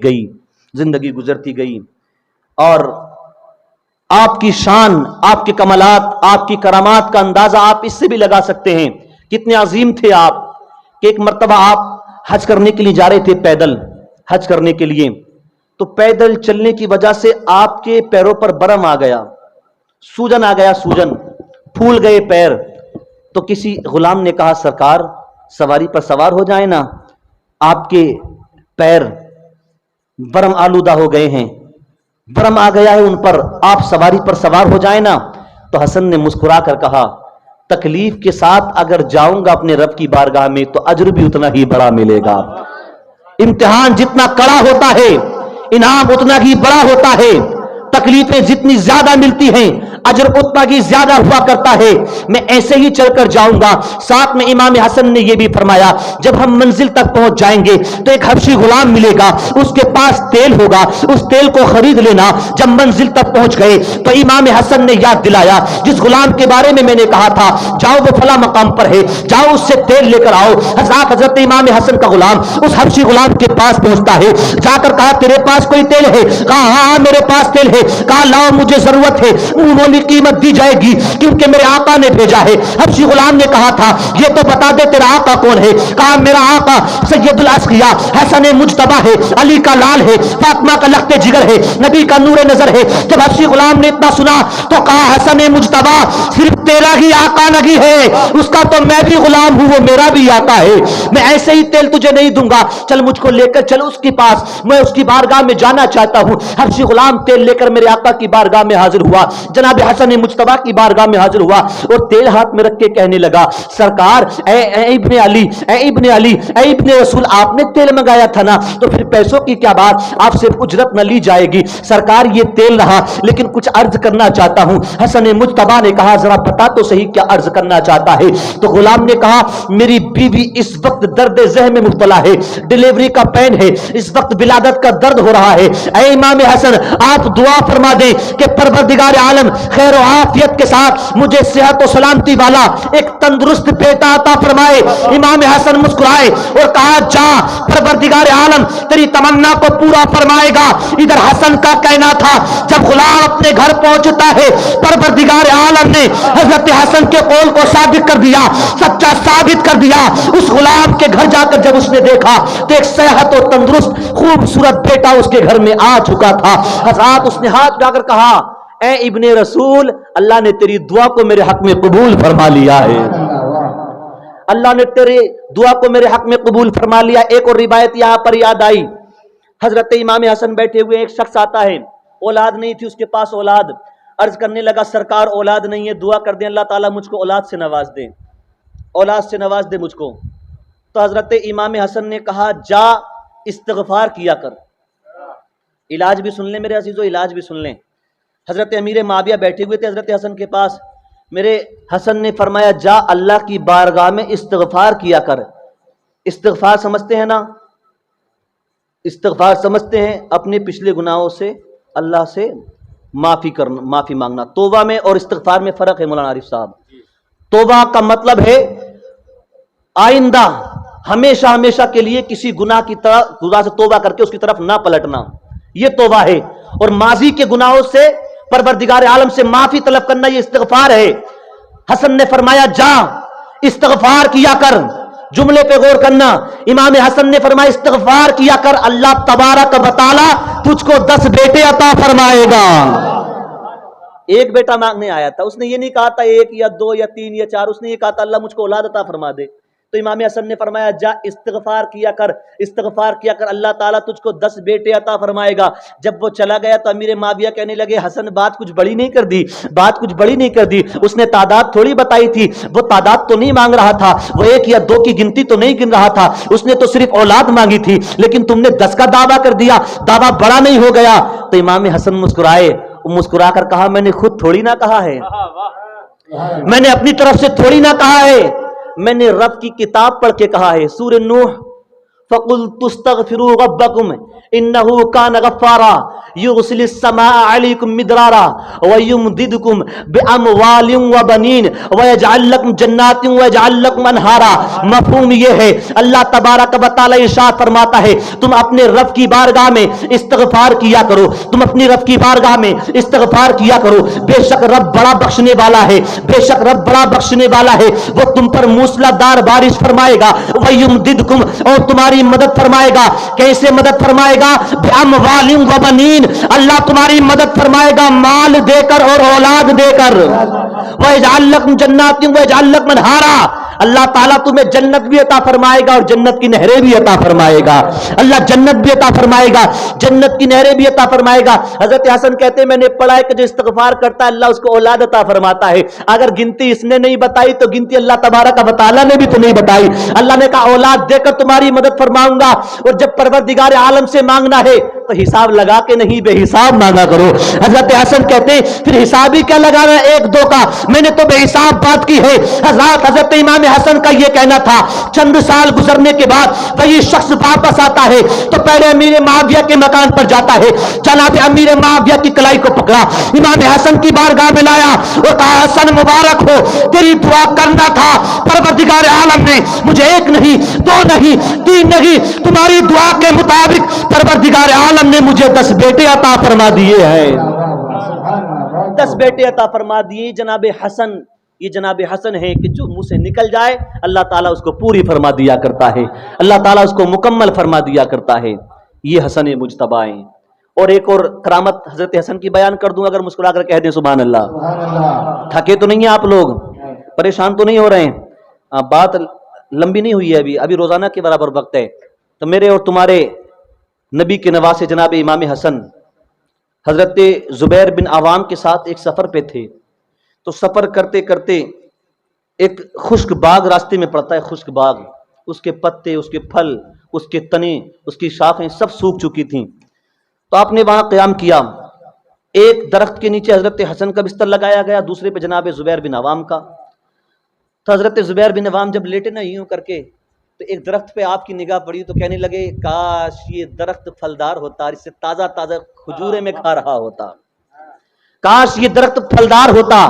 गई और आपकी शान, आपके कमालात, आपकी करामात का अंदाजा आप इससे भी लगा सकते हैं कितने अजीम थे आप कि एक मर्तबा आप हज करने के लिए जा रहे थे, पैदल हज करने के लिए, तो पैदल चलने की वजह से आपके पैरों पर बरम आ गया, सूजन आ गया, सूजन फूल गए पैर। तो किसी गुलाम ने कहा सरकार सवारी पर सवार हो जाए ना, आपके पैर बरम आलूदा हो गए हैं, बरम आ गया है उन पर, आप सवारी पर सवार हो जाए ना। तो हसन ने मुस्कुरा कर कहा तकलीफ के साथ अगर जाऊंगा अपने रब की बारगाह में तो अजर भी उतना ही बड़ा मिलेगा। इम्तिहान जितना कड़ा होता है इनाम उतना ही बड़ा होता है, तकलीफें जितनी ज्यादा मिलती हैं अजर उतना ही ज्यादा हुआ करता है। मैं ऐसे ही चलकर जाऊंगा। साथ में इमाम हसन ने यह भी फरमाया जब हम मंजिल तक पहुंच जाएंगे तो एक हबशी गुलाम मिलेगा, उसके पास तेल होगा, उस तेल को खरीद लेना। जब मंजिल तक पहुंच गए तो इमाम हसन ने याद दिलाया जिस गुलाम के बारे में मैंने कहा था जाओ वो फला मकाम पर है, जाओ उससे तेल लेकर आओ। हजरत इमाम हसन का गुलाम उस हबशी गुलाम के पास पहुंचता है, जाकर कहा तेरे पास कोई तेल है? कहा हाँ मेरे पास तेल है। कहा लाओ मुझे जरूरत है, उन्होंने कीमत दी जाएगी क्योंकि मेरे आका ने भेजा है। हबशी गुलाम ने कहा था ये तो बता दे तेरा आका कौन है? कहा मेरा आका सैयदुल अस्किया हसन मुज्तबा है, अली का लाल है, फातिमा का लख्ते जिगर है, नबी का नूर नजर है। जब हबशी गुलाम ने इतना सुना तो कहा हसन मुज्तबा सिर्फ तेरा ही आका नहीं है, उसका तो मैं भी गुलाम हूं, वो मेरा भी आका है। मैं ऐसे ही तेल तुझे नहीं दूंगा, चल मुझको लेकर चल उसके पास, मैं उसकी बारगाह में जाना चाहता हूं। हबशी गुलाम तेल लेकर मेरे आका की बारगाह में हाजिर हुआ, जनाब हसन मुज्तबा की बारगाह में हाजिर हुआ और तेल हाथ में रख के कहने लगा सरकार ए इब्ने अली, ए इब्ने अली, ए इब्ने रसूल आपने तेल मंगाया था ना, तो फिर पैसों की क्या बात, आपसे उजरत न ली जाएगी। सरकार ये तेल रहा लेकिन कुछ अर्ज करना चाहता हूं। हसन मुज्तबा ने कहा जरा बता तो सही क्या अर्ज करना चाहता है। तो गुलाम ने कहा मेरी बीवी इस वक्त दर्द ज़ह में मुब्तला है, डिलीवरी का पेन है, इस वक्त विलादत का दर्द हो रहा है। ऐ इमाम हसन आप दुआ फरमा दे कि परवरदिगार आलम खैर और आफियत के साथ मुझे सेहत और सलामती वाला एक तंदुरुस्त बेटा अता फरमाए। इमाम हसन मुस्कुराए और कहा जा परवरदिगार आलम तेरी तमन्ना को पूरा फरमाएगा। इधर हसन का कहना था जब गुलाम अपने घर पहुंचता है परवरदिगार आलम ने हजरत हसन के कौल को साबित कर दिया, सच्चा साबित कर दिया। उस गुलाम के घर जाकर जब उसने देखा तो एक सेहत और तंदुरुस्त खूबसूरत बेटा उसके घर में आ चुका था। हजरत उसने हाथ उठाकर कहा اے ابن رسول اللہ نے تیری دعا کو میرے حق میں قبول فرما لیا ہے، اللہ نے تیری دعا کو میرے حق میں قبول فرما لیا۔ ایک اور روایت یہاں پر یاد آئی، حضرت امام حسن بیٹھے ہوئے، ایک شخص آتا ہے، اولاد نہیں تھی اس کے پاس، اولاد، عرض کرنے لگا سرکار اولاد نہیں ہے، دعا کر دیں اللہ تعالیٰ مجھ کو اولاد سے نواز دے، اولاد سے نواز دے مجھ کو۔ تو حضرت امام حسن نے کہا جا استغفار کیا کر۔ علاج بھی سن لیں میرے عزیزو، علاج بھی سن لیں۔ حضرت امیر معاویہ بیٹھے ہوئے تھے حضرت حسن کے پاس، میرے حسن نے فرمایا جا اللہ کی بارگاہ میں استغفار کیا کر۔ استغفار سمجھتے ہیں نا، استغفار سمجھتے ہیں اپنے پچھلے گناہوں سے اللہ سے معافی کرنا، معافی مانگنا۔ توبہ میں اور استغفار میں فرق ہے مولانا عارف صاحب۔ توبہ کا مطلب ہے آئندہ ہمیشہ ہمیشہ کے لیے کسی گناہ کی طرف، گناہ سے توبہ کر کے اس کی طرف نہ پلٹنا، یہ توبہ ہے۔ اور ماضی کے گناہوں سے پروردگار عالم سے معافی طلب کرنا، یہ استغفار ہے۔ حسن نے فرمایا جا استغفار کیا کر، جملے پہ غور کرنا۔ امام حسن نے فرمایا استغفار کیا کر، اللہ تبارک و تعالی تجھ کو 10 بیٹے عطا فرمائے گا۔ ایک بیٹا مانگنے آیا تھا، اس نے یہ نہیں کہا تھا 1 یا 2 یا 3 یا 4، اس نے یہ کہا تھا اللہ مجھ کو اولاد عطا فرما دے۔ تو امام حسن نے فرمایا جا استغفار کیا کر، استغفار کیا کر، اللہ تعالیٰ تجھ کو 10 بیٹے عطا فرمائے گا۔ جب وہ چلا گیا تو امیر معاویہ کہنے لگے حسن بات کچھ بڑی نہیں کر دی، بات کچھ بڑی نہیں کر دی، اس نے تعداد تھوڑی بتائی تھی، وہ تعداد تو نہیں مانگ رہا تھا، وہ 1 یا 2 کی گنتی تو نہیں گن رہا تھا، اس نے تو صرف اولاد مانگی تھی، لیکن تم نے 10 کا دعویٰ کر دیا، دعویٰ بڑا نہیں ہو گیا؟ تو امام حسن مسکرائے، مسکرا کر کہا میں نے خود تھوڑی نہ کہا ہے، میں نے اپنی طرف سے تھوڑی نہ کہا ہے، میں نے رب کی کتاب پڑھ کے کہا ہے، سورہ نوح فَقُلْتُ اسْتَغْفِرُوا رَبَّكُمْ إِنَّهُ كَانَ غَفَّارًا يُرْسِلِ السَّمَاءَ عَلَيْكُمْ مِدْرَارًا وَيُمْدِدْكُمْ بِأَمْوَالٍ وَبَنِينَ وَيَجْعَلْ لَكُمْ جَنَّاتٍ وَيَجْعَلْ لَكُمْ أَنْهَارًا۔ مفہوم یہ ہے اللہ تبارک و تعالی ارشاد فرماتا ہے تم اپنے رب کی بارگاہ میں استغفار کیا کرو، تم اپنی رب کی بارگاہ میں استغفار کیا کرو، بے شک رب بڑا بخشنے والا ہے، بے شک رب بڑا بخشنے والا ہے، وہ تم پر موسلا دار بارش فرمائے گا، وَيُمْدِدْكُمْ اور تمہاری مدد فرمائے گا۔ کیسے مدد فرمائے گا؟ بِأَمْوَالٍ وَبَنِينَ، اللہ تمہاری مدد فرمائے گا مال دے کر اور اولاد دے کر۔ وَيَجْعَلْ لَكُمْ جَنَّاتٍ وَيَجْعَلْ لَكُمْ أَنْهَارًا، اللہ تعالیٰ تمہیں جنت بھی عطا فرمائے گا اور جنت کی نہریں بھی عطا فرمائے گا، اللہ جنت بھی عطا فرمائے گا، جنت کی نہریں بھی عطا فرمائے گا۔ حضرت حسن کہتے ہیں میں نے پڑھا ہے کہ جو استغفار کرتا ہے اللہ اس کو اولاد عطا فرماتا ہے۔ اگر گنتی اس نے نہیں بتائی تو گنتی اللہ تبارک و تعالیٰ نے بھی تو نہیں بتائی۔ اللہ نے کہا اولاد دے کر تمہاری مدد فرماؤں گا، اور جب پروردگار عالم سے مانگنا ہے تو حساب لگا کے نہیں بے حساب مانگا کرو۔ حضرت حسن کہتے ہیں پھر حساب ہی کیا لگانا 1-2 کا، میں نے تو بے حساب بات کی ہے۔ حضرت امام حسن کا یہ کہنا تھا چند سال گزرنے کے بعد وہی شخص واپس آتا ہے تو پہلے امیر معاویہ کے مکان پر جاتا ہے، جناب امیر معاویہ کی کلائی کو پکڑا، امام حسن کی بارگاہ میں لایا اور کہا حسن مبارک ہو، تیری دعا کرنا تھا، پروردگار عالم نے مجھے 1 نہیں 2 نہیں 3 نہیں، تمہاری دعا کے مطابق پروردگار عالم نے مجھے 10 بیٹے عطا فرما دیے ہیں، 10 بیٹے عطا فرما دیے۔ جناب حسن، یہ جناب حسن ہے کہ جو منہ سے نکل جائے اللہ تعالیٰ اس کو پوری فرما دیا کرتا ہے، اللہ تعالیٰ اس کو مکمل فرما دیا کرتا ہے۔ یہ حسن مجتبی ہیں۔ اور ایک اور کرامت حضرت حسن کی بیان کر دوں، اگر مسکرا کر کہہ دیں سبحان اللہ۔ تھکے تو نہیں ہیں آپ لوگ؟ پریشان تو نہیں ہو رہے ہیں؟ بات لمبی نہیں ہوئی ہے، ابھی روزانہ کے برابر وقت ہے۔ تو میرے اور تمہارے نبی کے نواسے جناب امام حسن حضرت زبیر بن عوام کے ساتھ ایک سفر پہ تھے، تو سفر کرتے کرتے ایک خشک باغ راستے میں پڑتا ہے، خشک باغ، اس کے پتے، اس کے پھل، اس کے تنے، اس کی شاخیں سب سوکھ چکی تھیں۔ تو آپ نے وہاں قیام کیا، ایک درخت کے نیچے حضرت حسن کا بستر لگایا گیا، دوسرے پہ جناب زبیر بن عوام کا۔ تو حضرت زبیر بن عوام جب لیٹے نا یوں کر کے، تو ایک درخت پہ آپ کی نگاہ پڑی تو کہنے لگے کاش یہ درخت پھلدار ہوتا اور اس سے تازہ تازہ کھجورے میں کھا رہا ہوتا، کاش یہ درخت پھلدار ہوتا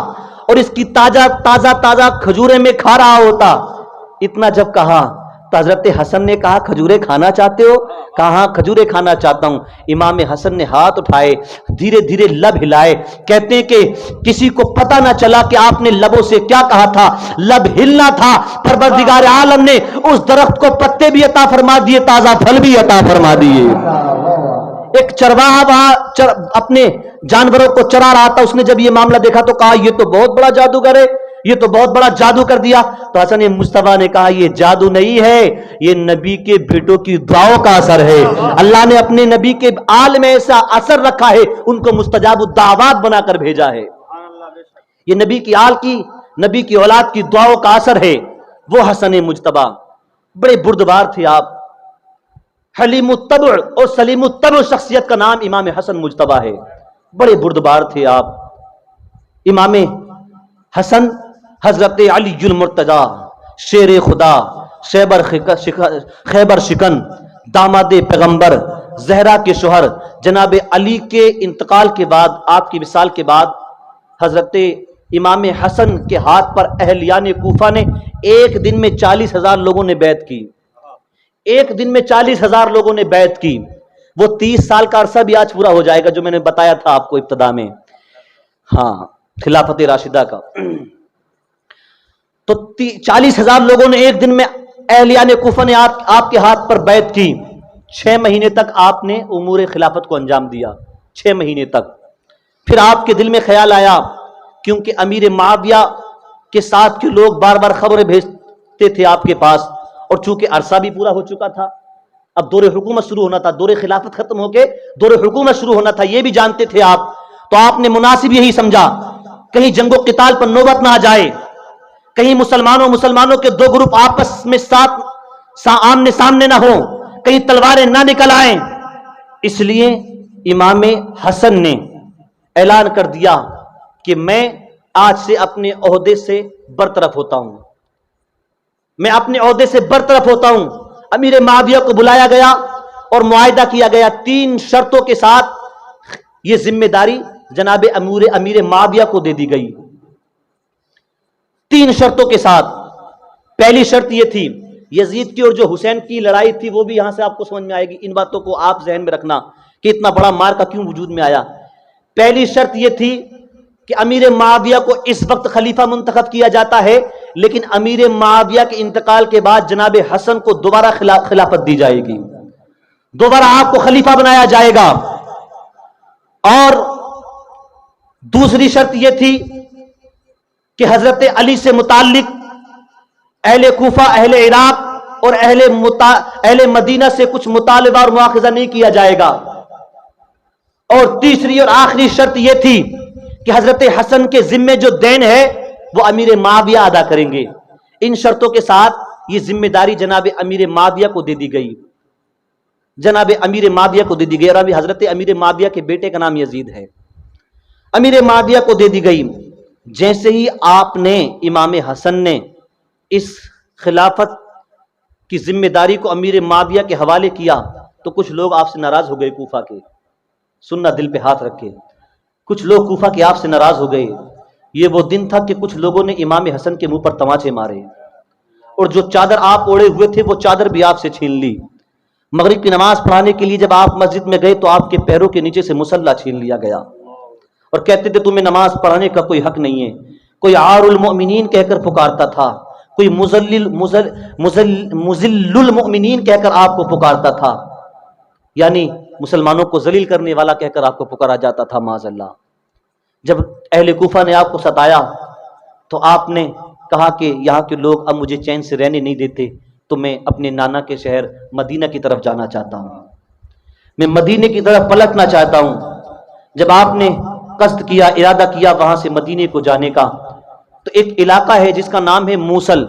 اور اس کی تازہ کھجورے میں کھا رہا ہوتا۔ اتنا جب کہا تو حضرت حسن نے کہا کھجورے کھانا چاہتے ہو؟ کہا ہاں کھجورے کھانا چاہتا ہوں۔ امام حسن نے ہاتھ اٹھائے، دھیرے دھیرے لب ہلائے، کہتے ہیں کہ کسی کو پتہ نہ چلا کہ آپ نے لبوں سے کیا کہا تھا، لب ہلنا تھا۔ پروردگار عالم نے اس درخت کو پتے بھی عطا فرما دیے، تازہ پھل بھی عطا فرما دیے۔ ایک چرواہا وہاں اپنے जानवरों को चरा रहा था, उसने जब ये मामला देखा तो कहा ये तो बहुत बड़ा जादूगर है, ये तो बहुत बड़ा जादू कर दिया। तो हसन मुस्तफा ने कहा ये जादू नहीं है, ये नबी के बेटों की दुआओं का असर है। अल्लाह ने अपने नबी के आल में ऐसा असर रखा है, उनको मुस्तजाब दावत बनाकर भेजा है। ये नबी की आल की, नबी की औलाद की दुआओं का असर है। वो हसन मुजतबा बड़े बुर्दबार थे आप, हलीमुत्तब और सलीमुत्तब शख्सियत का नाम इमाम हसन मुजतबा है। बड़े बुर्दबार थे आप। इमाम हसन हजरत अली मुर्तजा शेर खुदा खैबर शिकन दामाद पैगंबर जहरा के शोहर जनाब अली के इंतकाल के बाद, आपकी विसाल के बाद, हजरत इमाम हसन के हाथ पर अहलियान कूफा ने एक दिन में 40,000 लोगों ने बैत की। एक दिन में 40,000 लोगों ने बैत की। वो 30 साल का अरसा भी आज पूरा हो जाएगा जो मैंने बताया था आपको इब्तदा में, हाँ, खिलाफत राशिदा का। तो 40,000 लोगों ने एक दिन में अहलियान कूफा ने आपके हाथ पर बैत की। 6 महीने तक आपने उमूर खिलाफत को अंजाम दिया, 6 महीने तक। फिर आपके दिल में ख्याल आया, क्योंकि अमीर मुआविया के साथ के लोग बार बार खबरें भेजते थे आपके पास, और चूंकि अरसा भी पूरा हो चुका था, अब दौरे हुकूमत शुरू होना था, दौरे खिलाफत खत्म होके दौरे हुकूमत शुरू होना था, ये भी जानते थे आप। तो आपने मुनासिब यही समझा, कहीं जंगो क़िताल पर नौबत ना आ जाए, कहीं मुसलमानों के दो ग्रुप आपस में आमने सामने ना हो, कहीं तलवारें ना निकल आए। इसलिए इमाम हसन ने ऐलान कर दिया कि मैं आज से अपने ओहदे से बरतरफ होता हूं, मैं अपने ओहदे से बरतरफ होता हूं। अमीर मुआविया को बुलाया गया और मुआहिदा किया गया, 3 शर्तों के साथ यह जिम्मेदारी जनाब अमीर मुआविया को दे दी गई। 3 शर्तों के साथ। पहली शर्त यह थी, यजीद की और जो हुसैन की लड़ाई थी वो भी यहां से आपको समझ में आएगी, इन बातों को आप जहन में रखना कि इतना बड़ा मार का क्यों वजूद में आया। पहली शर्त यह थी कि अमीर मुआविया को इस वक्त खलीफा मुंतखब किया जाता है, लेकिन अमीर मुआविया के इंतकाल के बाद जनाब हसन को दोबारा खिलाफत दी जाएगी, दोबारा आपको खलीफा बनाया जाएगा। और दूसरी शर्त यह थी कि हजरत अली से मुताल्लिक अहले कूफा, अहले इराक और अहले मदीना से कुछ मुतालबा और मुआखजा नहीं किया जाएगा। और तीसरी और आखिरी शर्त यह थी कि हजरत हसन के जिम्मे जो देन है वो अमीर मुआविया अदा करेंगे। इन शर्तों के साथ ये जिम्मेदारी जनाब अमीर मुआविया को दे दी गई, जनाब अमीर मुआविया को दे दी गई। और अभी हजरत अमीर मुआविया के बेटे का नाम यजीद है, अमीर मुआविया को दे दी गई। जैसे ही आपने इमाम हसन ने इस खिलाफत की जिम्मेदारी को अमीर मुआविया के हवाले किया तो कुछ लोग आपसे नाराज हो गए कूफा के, सुनना दिल पे हाथ रखे, कुछ लोग कूफा के आपसे नाराज हो गए। ये वो दिन था कि कुछ लोगों ने इमाम हसन के मुंह पर तमाचे मारे और जो चादर आप ओढ़े हुए थे वो चादर भी आपसे छीन ली। मगरिब की नमाज पढ़ाने के लिए जब आप मस्जिद में गए तो आपके पैरों के नीचे से मुसल्ला छीन लिया गया और कहते थे तुम्हें नमाज पढ़ाने का कोई हक नहीं है। कोई आरुल मोमिनीन कहकर पुकारता था, कोई मुज़िल्लुल मोमिनीन कहकर आपको पुकारता था, यानी मुसलमानों को जलील करने वाला कहकर आपको पुकारा जाता था माज़अल्लाह। जब अहले कूफा ने आपको सताया तो आपने कहा कि यहाँ के लोग अब मुझे चैन से रहने नहीं देते, तो मैं अपने नाना के शहर मदीना की तरफ जाना चाहता हूँ, मैं मदीने की तरफ पलटना चाहता हूँ। जब आपने कस्द किया, इरादा किया वहां से मदीने को जाने का, तो एक इलाका है जिसका नाम है मूसल,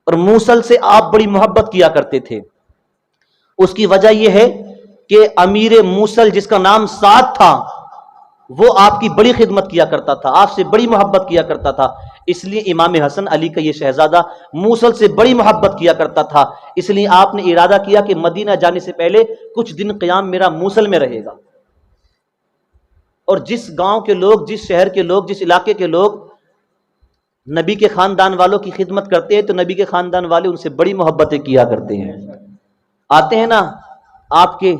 और मूसल से आप बड़ी मोहब्बत किया करते थे। उसकी वजह यह है कि अमीर मूसल जिसका नाम साद था वो आपकी बड़ी खिदमत किया करता था, आपसे बड़ी मोहब्बत किया करता था। इसलिए इमाम हसन अली का ये शहजादा मूसल से बड़ी मोहब्बत किया करता था। इसलिए आपने इरादा किया कि मदीना जाने से पहले कुछ दिन क़याम मेरा मूसल में रहेगा। और जिस गांव के लोग, जिस शहर के लोग, जिस इलाके के लोग नबी के खानदान वालों की खिदमत करते हैं तो नबी के खानदान वाले उनसे बड़ी मोहब्बतें किया करते हैं। आते हैं ना आपके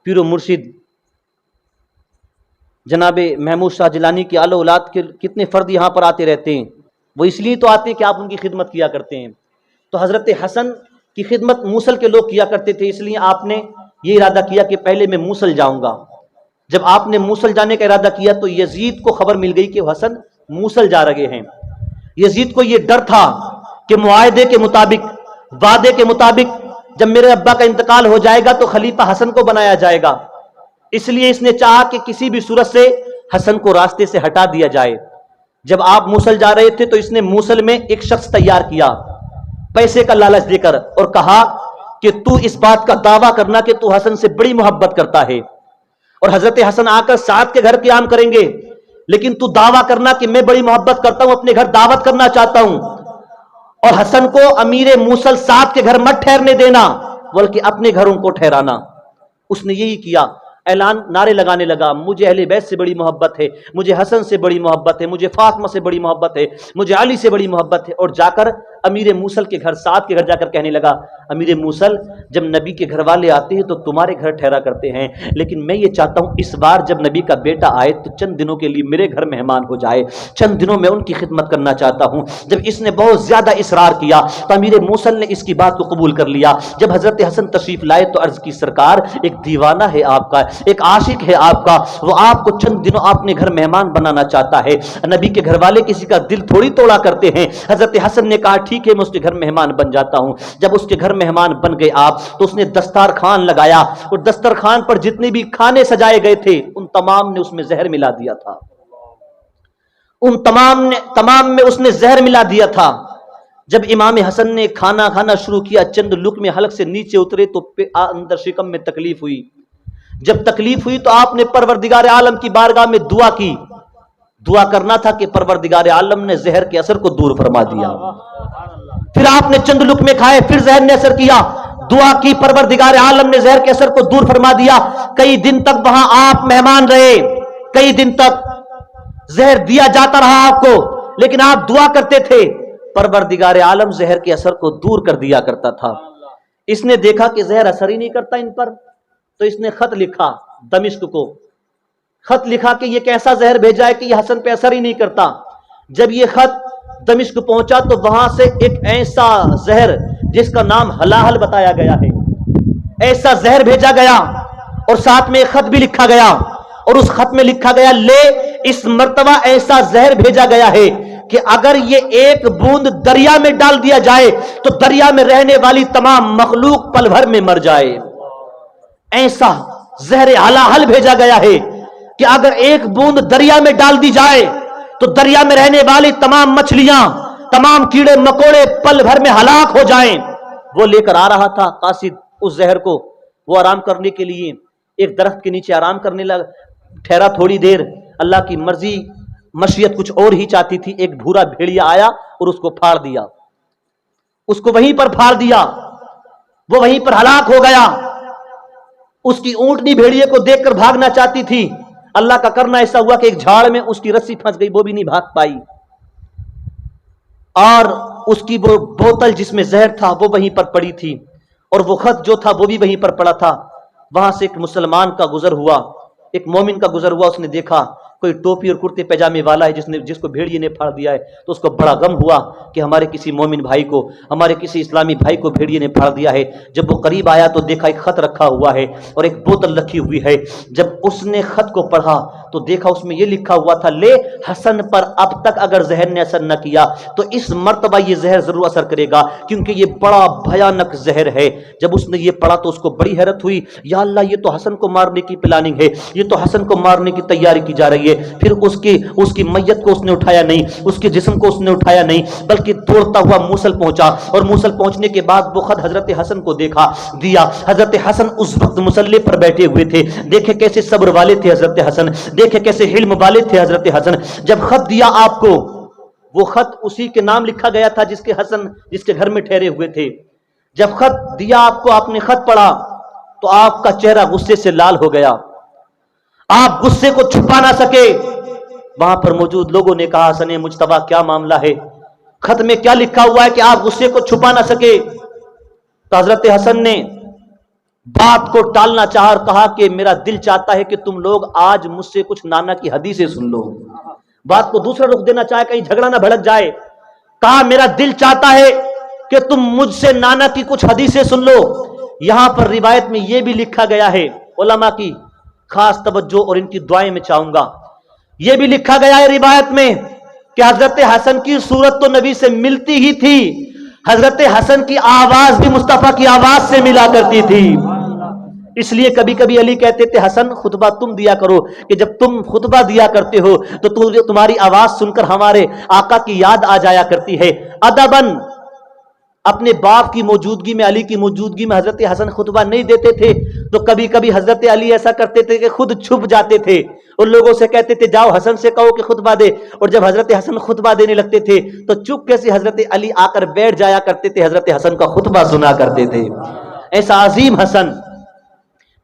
पीरो मुर्शिद जनाब महमूद शाह जिलानी की आलो औलाद के कितने फ़र्द यहाँ पर आते रहते हैं, वो इसलिए तो आते हैं कि आप उनकी खिदमत किया करते हैं। तो हज़रत हसन की खिदमत मूसल के लोग किया करते थे, इसलिए आपने ये इरादा किया कि पहले मैं मूसल जाऊँगा, جب آپ نے موصل جانے کا ارادہ کیا تو یزید کو خبر مل گئی کہ حسن موصل جا رہے ہیں. یزید کو یہ ڈر تھا کہ معاہدے کے مطابق، وعدے کے مطابق جب میرے ابا کا انتقال ہو جائے گا تو خلیفہ حسن کو بنایا جائے گا، اس لیے اس نے چاہا کہ کسی بھی صورت سے حسن کو راستے سے ہٹا دیا جائے. جب آپ موصل جا رہے تھے تو اس نے موصل میں ایک شخص تیار کیا پیسے کا لالچ دے کر، اور کہا کہ تو اس بات کا دعویٰ کرنا کہ تو حسن سے بڑی محبت کرتا ہے، اور حضرت حسن آ کر سعد کے گھر قیام کریں گے، لیکن تو دعویٰ کرنا کہ میں بڑی محبت کرتا ہوں، اپنے گھر دعوت کرنا چاہتا ہوں، اور حسن کو امیر موصل سعد کے گھر مت ٹھہرنے دینا بلکہ اپنے گھروں کو ٹھہرانا. اس نے یہی کیا، اعلان نعرے لگانے لگا، مجھے اہل بیت سے بڑی محبت ہے، مجھے حسن سے بڑی محبت ہے، مجھے فاطمہ سے بڑی محبت ہے، مجھے علی سے بڑی محبت ہے. اور جا کر امیر موصل کے گھر سعد کے گھر جا کر کہنے لگا، امیر موصل جب نبی کے گھر والے آتے ہیں تو تمہارے گھر ٹھہرا کرتے ہیں، لیکن میں یہ چاہتا ہوں اس بار جب نبی کا بیٹا آئے تو چند دنوں کے لیے میرے گھر مہمان ہو جائے، چند دنوں میں ان کی خدمت کرنا چاہتا ہوں. جب اس نے بہت زیادہ اصرار کیا تو امیر موصل نے اس کی بات کو قبول کر لیا. جب حضرت حسن تشریف لائے تو عرض کی، سرکار ایک دیوانہ ہے آپ کا، ایک عاشق ہے آپ کا، وہ آپ کو چند دنوں اپنے گھر مہمان بنانا چاہتا ہے. نبی کے گھر والے کسی کا دل تھوڑی توڑا کرتے ہیں. حضرت حسن نے کہا ٹھیک ہے میں اس کے گھر مہمان بن جاتا ہوں. جب اس کے گھر مہمان بن گئے آپ تو اس نے دسترخوان لگایا، اور دسترخوان پر جتنے بھی کھانے سجائے گئے تھے ان تمام نے اس میں زہر ملا دیا تھا، ان تمام میں اس نے زہر ملا دیا تھا. جب امام حسن نے کھانا کھانا شروع کیا، چند لقمے حلق سے نیچے اترے تو اندر شکم میں تکلیف ہوئی. جب تکلیف ہوئی تو آپ نے پروردگار عالم کی بارگاہ میں دعا کی. دعا کرنا تھا کہ پروردگار عالم نے زہر کے اثر کو دور فرما دیا. پھر آپ نے چند لقمے کھائے، پھر زہر نے اثر کیا، دعا کی، پروردگار عالم نے زہر کے اثر کو دور فرما دیا. کئی دن تک وہاں آپ مہمان رہے، کئی دن تک زہر دیا جاتا رہا آپ کو، لیکن آپ دعا کرتے تھے، پروردگار عالم زہر کے اثر کو دور کر دیا کرتا تھا. اس نے دیکھا کہ زہر اثر ہی نہیں کرتا ان پر، تو اس نے خط لکھا دمشق کو، خط لکھا کہ یہ کیسا زہر بھیجا ہے کہ یہ حسن پہ اثر ہی نہیں کرتا. جب یہ خط دمشق پہنچا تو وہاں سے ایک ایسا زہر جس کا نام ہلاہل بتایا گیا ہے، ایسا زہر بھیجا گیا، اور ساتھ میں ایک خط بھی لکھا گیا، اور اس خط میں لکھا گیا لے اس مرتبہ ایسا زہر بھیجا گیا ہے کہ اگر یہ ایک بوند دریا میں ڈال دیا جائے تو دریا میں رہنے والی تمام مخلوق پل بھر میں مر جائے. ایسا زہر ہلاہل بھیجا گیا ہے کہ اگر ایک بوند دریا میں ڈال دی جائے تو دریا میں رہنے والی تمام مچھلیاں، تمام کیڑے مکوڑے پل بھر میں ہلاک ہو جائیں. وہ لے کر آ رہا تھا قاصد اس زہر کو، وہ آرام کرنے کے لیے ایک درخت کے نیچے آرام کرنے لگا، ٹھہرا تھوڑی دیر، اللہ کی مرضی مشیت کچھ اور ہی چاہتی تھی، ایک بھورا بھیڑیا آیا اور اس کو پھاڑ دیا، اس کو وہیں پر پھاڑ دیا، وہ وہیں پر ہلاک ہو گیا. اس کی اونٹنی بھیڑیے کو دیکھ کر بھاگنا چاہتی تھی، اللہ کا کرنا ایسا ہوا کہ ایک جھاڑ میں اس کی رسی پھنس گئی، وہ بھی نہیں بھاگ پائی، اور اس کی وہ بوتل جس میں زہر تھا وہ وہیں پر پڑی تھی، اور وہ خط جو تھا وہ بھی وہیں پر پڑا تھا. وہاں سے ایک مسلمان کا گزر ہوا، ایک مومن کا گزر ہوا، اس نے دیکھا کوئی ٹوپی اور کرتے پیجامے والا ہے جس کو بھیڑیے نے پھاڑ دیا ہے، تو اس کو بڑا غم ہوا کہ ہمارے کسی مومن بھائی کو، ہمارے کسی اسلامی بھائی کو بھیڑیے نے پھاڑ دیا ہے. جب وہ قریب آیا تو دیکھا ایک خط رکھا ہوا ہے اور ایک بوتل رکھی ہوئی ہے. جب اس نے خط کو پڑھا تو دیکھا اس میں یہ لکھا ہوا تھا لے حسن پر اب تک اگر زہر نے اثر نہ کیا تو اس مرتبہ یہ زہر ضرور اثر کرے گا، کیونکہ یہ بڑا بھیانک زہر ہے. جب اس نے یہ پڑھا تو اس کو بڑی حیرت ہوئی، یا اللہ یہ تو حسن کو مارنے کی پلاننگ ہے، یہ تو حسن کو مارنے کی تیاری کی جا رہی ہے. پھر اس کی میت کو اس نے اٹھایا نہیں، اس کے جسم کو اس نے اٹھایا نہیں، بلکہ دوڑتا ہوا موصل پہنچا، اور موصل پہنچنے کے بعد وہ خط حضرت حسن کو دیا. حضرت حسن اس وقت مصلی پر بیٹھے ہوئے تھے، دیکھے کیسے صبر والے تھے حضرت حسن، دیکھے کیسے حلم والے تھے حضرت حسن. جب خط دیا آپ کو، وہ خط اسی کے نام لکھا گیا تھا جس کے گھر میں ٹھہرے ہوئے تھے. جب خط دیا آپ کو، آپ نے خط پڑھا تو آپ کا چہرہ غصے سے لال ہو گیا، آپ غصے کو چھپا نہ سکے. وہاں پر موجود لوگوں نے کہا حسن مجتبی کیا معاملہ ہے، خط میں کیا لکھا ہوا ہے کہ آپ غصے کو چھپا نہ سکے. تو حضرت حسن نے بات کو ٹالنا چاہا اور کہا کہ میرا دل چاہتا ہے کہ تم لوگ آج مجھ سے کچھ نانا کی حدیثیں سن لو. بات کو دوسرا رخ دینا چاہے کہیں جھگڑا نہ بھڑک جائے. کہا میرا دل چاہتا ہے کہ تم مجھ سے نانا کی کچھ حدیثیں سن لو. یہاں پر روایت میں یہ بھی لکھا گیا ہے علماء کی खास तवज्जो और इनकी दुआएं मैं चाहूंगा। यह भी लिखा गया है रिवायत में कि हजरत हसन की सूरत तो नबी से मिलती ही थी, हजरत हसन की आवाज भी मुस्तफा की आवाज से मिला करती थी। इसलिए कभी कभी अली कहते थे, हसन खुतबा तुम दिया करो, कि जब तुम खुतबा दिया करते हो तो तुम्हारी आवाज सुनकर हमारे आका की याद आ जाया करती है। अदबन, अपने बाप की मौजूदगी में, अली की मौजूदगी में हजरत हसन खुतबा नहीं देते थे, तो कभी कभी हजरत अली ऐसा करते थे कि खुद छुप जाते थे और लोगों से कहते थे जाओ हसन से कहो कि खुतबा दे। और जब हजरत हसन खुतबा देने लगते थे तो चुपके से हजरत अली आकर बैठ जाया करते थे, हजरत हसन का खुतबा सुना करते थे। ऐसा अजीम हसन।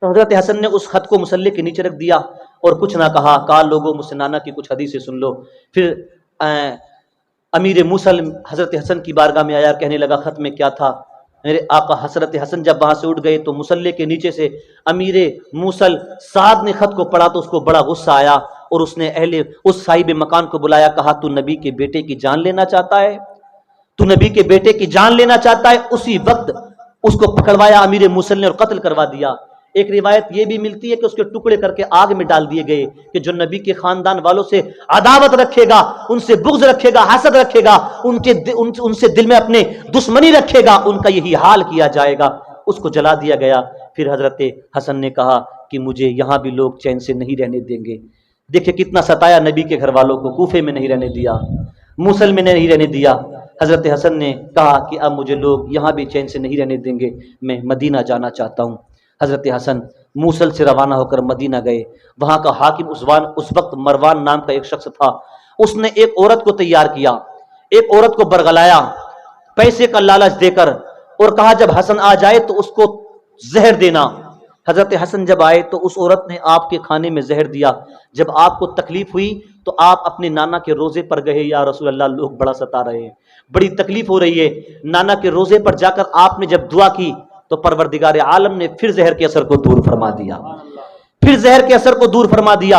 तो हजरत हसन ने उस खत को मुसल्ले के नीचे रख दिया और कुछ ना कहा। कहा लोगों मुझसे नाना की कुछ हदीसें सुन लो। फिर अमीर मूसल हजरत हसन की बारगाह में आया, कहने लगा खत में क्या था। मेरे आका हजरत हसन जब वहां से उठ गए तो मुसल्ले के नीचे से अमीर मूसल साद ने खत को पढ़ा तो उसको बड़ा गुस्सा आया और उसने अहले उस साहिब मकान को बुलाया। कहा तू नबी के बेटे की जान लेना चाहता है, तू नबी के बेटे की जान लेना चाहता है। उसी वक्त उसको पकड़वाया अमीर मूसल ने और कत्ल करवा दिया। एक रिवायत यह भी मिलती है कि उसके टुकड़े करके आग में डाल दिए गए कि जो नबी के खानदान वालों से अदावत रखेगा, उनसे बुग़्ज़ रखेगा, हसद रखेगा, उनसे दिल में अपने दुश्मनी रखेगा, उनका यही हाल किया जाएगा। उसको जला दिया गया। फिर हजरत हसन ने कहा कि मुझे यहां भी लोग चैन से नहीं रहने देंगे। देखिए कितना सताया नबी के घर वालों को, कूफे में नहीं रहने दिया, मूसल में नहीं रहने दिया। हजरत हसन ने कहा कि अब मुझे लोग यहां भी चैन से नहीं रहने देंगे, मैं मदीना जाना चाहता हूं। हजरत हसन मूसल से रवाना होकर मदीना गए। वहां का हाकिम उस वक्त मरवान नाम का एक शख्स था। उसने एक औरत को तैयार किया, एक औरत को बरगलाया पैसे का लालच देकर और कहा जब हसन आ जाए तो उसको जहर देना। हजरत हसन जब आए तो उस औरत ने आपके खाने में जहर दिया। जब आपको तकलीफ हुई तो आप अपने नाना के रोजे पर गए, या रसूल अल्लाह लोग बड़ा सता रहे हैं, बड़ी तकलीफ हो रही है। नाना के रोजे पर जाकर आपने जब दुआ की तो परवरदिगार आलम ने फिर जहर के असर को दूर फरमा दिया, फिर जहर के असर को दूर फरमा दिया।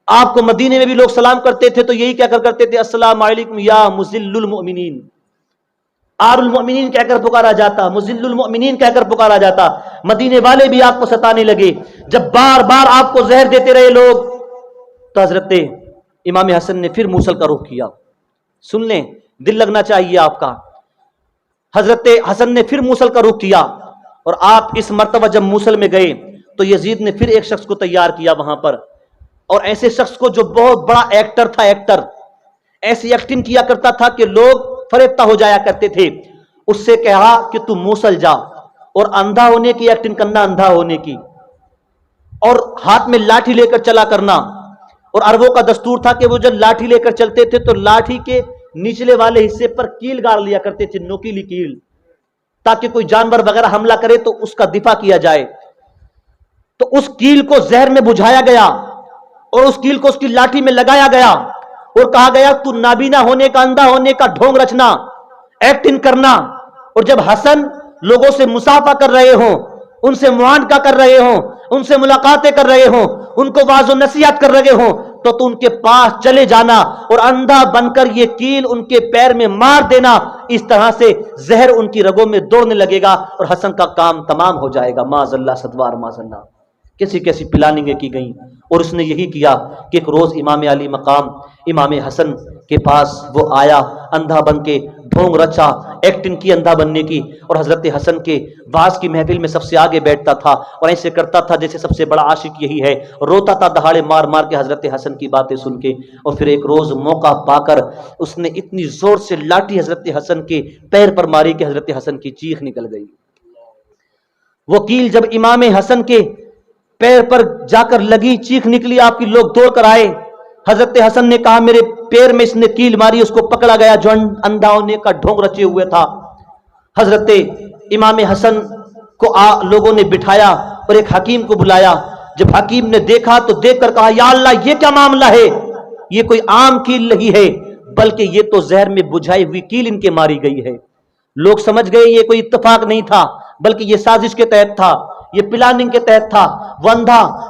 आपको मदीने में भी लोग सलाम करते थे तो यही कहकर करते थे, अस्सलाम वालेकुम या मुज़िल्लुल मोमिनीन। आरुल मोमिनीन कहकर पुकारा जाता, मुज़िल्लुल मोमिनीन कहकर पुकारा जाता। मदीने वाले भी आपको सताने लगे। जब बार बार आपको जहर देते रहे लोग, तो हजरत इमाम हसन ने फिर मूसल का रुख किया। सुन लें, दिल लगना चाहिए आपका। हजरत हसन ने फिर मूसल का रुख किया और आप इस मर्तबा जब मूसल में गए तो यजीद ने फिर एक शख्स को तैयार किया वहां पर, और ऐसे शख्स को जो बहुत बड़ा एक्टर था, एक्टर ऐसी एक्टिंग किया करता था कि लोग फरेफ्ता हो जाया करते थे। उससे कहा कि तू मूसल जा और अंधा होने की एक्टिंग करना, अंधा होने की, और हाथ में लाठी लेकर चला करना। और अरबों का दस्तूर था कि वो जब लाठी लेकर चलते थे तो लाठी के निचले वाले हिस्से पर कील गाड़ लिया करते थे, नोकीली कील, ताकि कोई जानवर वगैरह हमला करे तो उसका दिफा किया जाए। तो उस कील को जहर में बुझाया गया और उस कील को उसकी लाठी में लगाया गया और कहा गया तू नाबीना होने का, अंधा होने का ढोंग रचना, एक्टिंग करना। और जब हसन लोगों से मुसाफा कर रहे हो, उनसे मुआनका कर रहे हो, उनसे मुलाकातें कर रहे हो, उनको वाज़ो नसीहत कर रहे हो, तो उनके पास चले जाना और अंधा बनकर ये कील उनके पैर में मार देना। इस तरह से जहर उनकी रगों में दौड़ने लगेगा और हसन का काम तमाम हो जाएगा। माज़अल्लाह सदवार माज़अल्लाह। कैसी कैसी प्लानिंगें की गई। और उसने यही किया कि एक रोज इमाम अली मकाम इमाम हसन के पास वो आया, अंधा बन के ढोंग रचा, एक्टिंग की अंधा बनने की, और हजरत हसन के वाज की महफिल में सबसे आगे बैठता था और ऐसे करता था जैसे सबसे बड़ा आशिक यही है। रोता था दहाड़े मार मार के हजरत हसन की बातें सुन के। और फिर एक रोज मौका पाकर उसने इतनी जोर से लाठी हजरत हसन के पैर पर मारी कि हजरत हसन की चीख निकल गई। वकील जब इमाम हसन के पैर पर जाकर लगी, चीख निकली, आपकी लोग दौड़ कर आए। हजरत हसन ने कहा मेरे पैर में इसने कील मारी। उसको पकड़ा गया जो अंधा होने का ढोंग रचे हुए था। हजरत इमाम हसन को लोगों ने बिठाया और एक हकीम को बुलाया। जब हकीम ने देखा तो देखकर कहा या अल्लाह ये क्या मामला है, ये कोई आम कील नहीं है बल्कि ये तो जहर में बुझाई हुई कील इनके मारी गई है। लोग समझ गए ये कोई इत्तेफाक नहीं था बल्कि ये साजिश के तहत था, ये प्लानिंग के तहत था। वो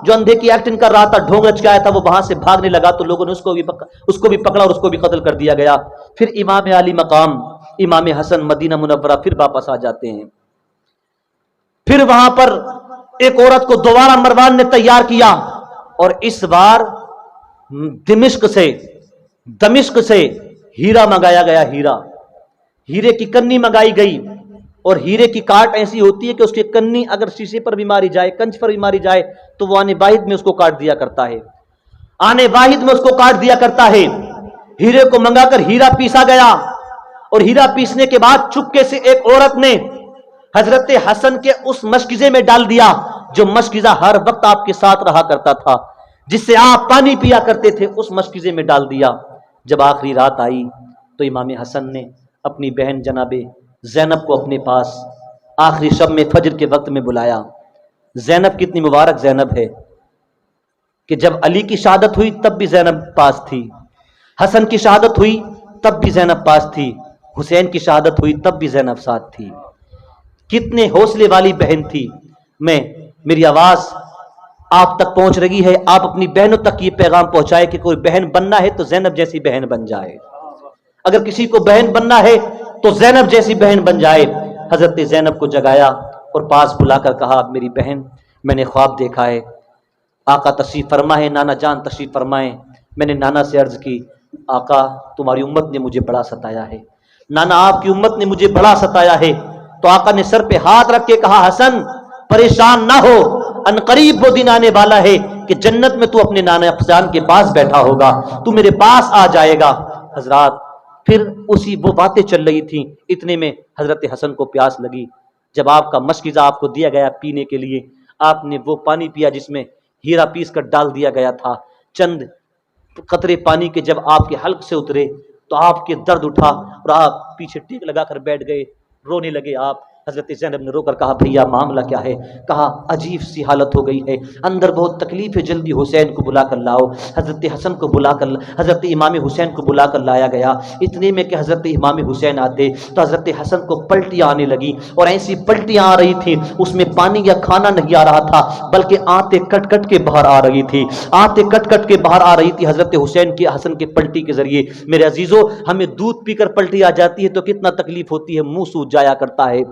जो अंधे की एक्टिंग कर रहा था, ढोंग रच के आया था, वो वहां से भागने लगा तो लोगों ने उसको भी पकड़ा और उसको भी कत्ल कर दिया गया। फिर इमाम अली मकाम इमाम हसन मदीना मुनव्वरा फिर वापस आ जाते हैं। फिर वहां पर ایک عورت کو دوبارہ مروان نے تیار کیا اور اس بار دمشق سے ہیرا منگایا گیا. ہیرے کی کنی منگائی گئی اور ہیرے کی کاٹ ایسی ہوتی ہے کہ اس کی کنی اگر شیشے پر بھی ماری جائے, کنچ پر بھی ماری جائے تو وہ آنے واحد میں اس کو کاٹ دیا کرتا ہے. ہیرے کو منگا کر ہیرا پیسا گیا اور ہیرا پیسنے کے بعد چپکے سے ایک عورت نے حضرت حسن کے اس مشکیزے میں ڈال دیا جو مشکیزہ ہر وقت آپ کے ساتھ رہا کرتا تھا, جس سے آپ پانی پیا کرتے تھے, اس مشکیزے میں ڈال دیا. جب آخری رات آئی تو امام حسن نے اپنی بہن جناب زینب کو اپنے پاس آخری شب میں فجر کے وقت میں بلایا. زینب کتنی مبارک زینب ہے کہ جب علی کی شہادت ہوئی تب بھی زینب پاس تھی, حسن کی شہادت ہوئی تب بھی زینب پاس تھی, حسین کی شہادت ہوئی تب بھی زینب ساتھ تھی. کتنے حوصلے والی بہن تھی. میری آواز آپ تک پہنچ رہی ہے, آپ اپنی بہنوں تک یہ پیغام پہنچائے کہ کوئی بہن بننا ہے تو زینب جیسی بہن بن جائے. اگر کسی کو بہن بننا ہے تو زینب جیسی بہن بن جائے. حضرت زینب کو جگایا اور پاس بلا کر کہا, میری بہن میں نے خواب دیکھا ہے, آقا تشریف فرما ہے, نانا جان تشریف فرمائیں. میں نے نانا سے عرض کی, آقا تمہاری امت نے مجھے بڑا ستایا ہے, نانا آپ کی امت نے مجھے بڑا ستایا ہے. تو آقا نے سر پہ ہاتھ رکھ کے کہا, حسن پریشان نہ ہو, ان قریب وہ دن آنے والا ہے کہ جنت میں تو اپنے نانا افسان کے پاس بیٹھا ہوگا, تو میرے پاس آ جائے گا. حضرات پھر وہ باتیں چل رہی تھیں, اتنے میں حضرت حسن کو پیاس لگی. جب آپ کا مشکیزہ آپ کو دیا گیا پینے کے لیے, آپ نے وہ پانی پیا جس میں ہیرا پیس کر ڈال دیا گیا تھا. چند قطرے پانی کے جب آپ کے حلق سے اترے تو آپ کے درد اٹھا اور آپ پیچھے ٹیک لگا کر بیٹھ گئے, رونے لگے آپ. حضرت زینب نے رو کر کہا, بھیا معاملہ کیا ہے؟ کہا, عجیب سی حالت ہو گئی ہے, اندر بہت تکلیف ہے, جلدی حسین کو بلا کر لاؤ. حضرت حسن کو بلا کر حضرت امام حسین کو بلا کر لایا گیا. اتنے میں کہ حضرت امام حسین آتے تو حضرت حسن کو پلٹیاں آنے لگی, اور ایسی پلٹیاں آ رہی تھی اس میں پانی یا کھانا نہیں آ رہا تھا بلکہ آنتیں کٹ کٹ کے باہر آ رہی تھی, حضرت حسین کی حسن کے پلٹی کے ذریعے. میرے عزیزو, ہمیں دودھ پی کر پلٹی آ جاتی ہے تو کتنا تکلیف ہوتی ہے, منہ سوج جایا کرتا ہے.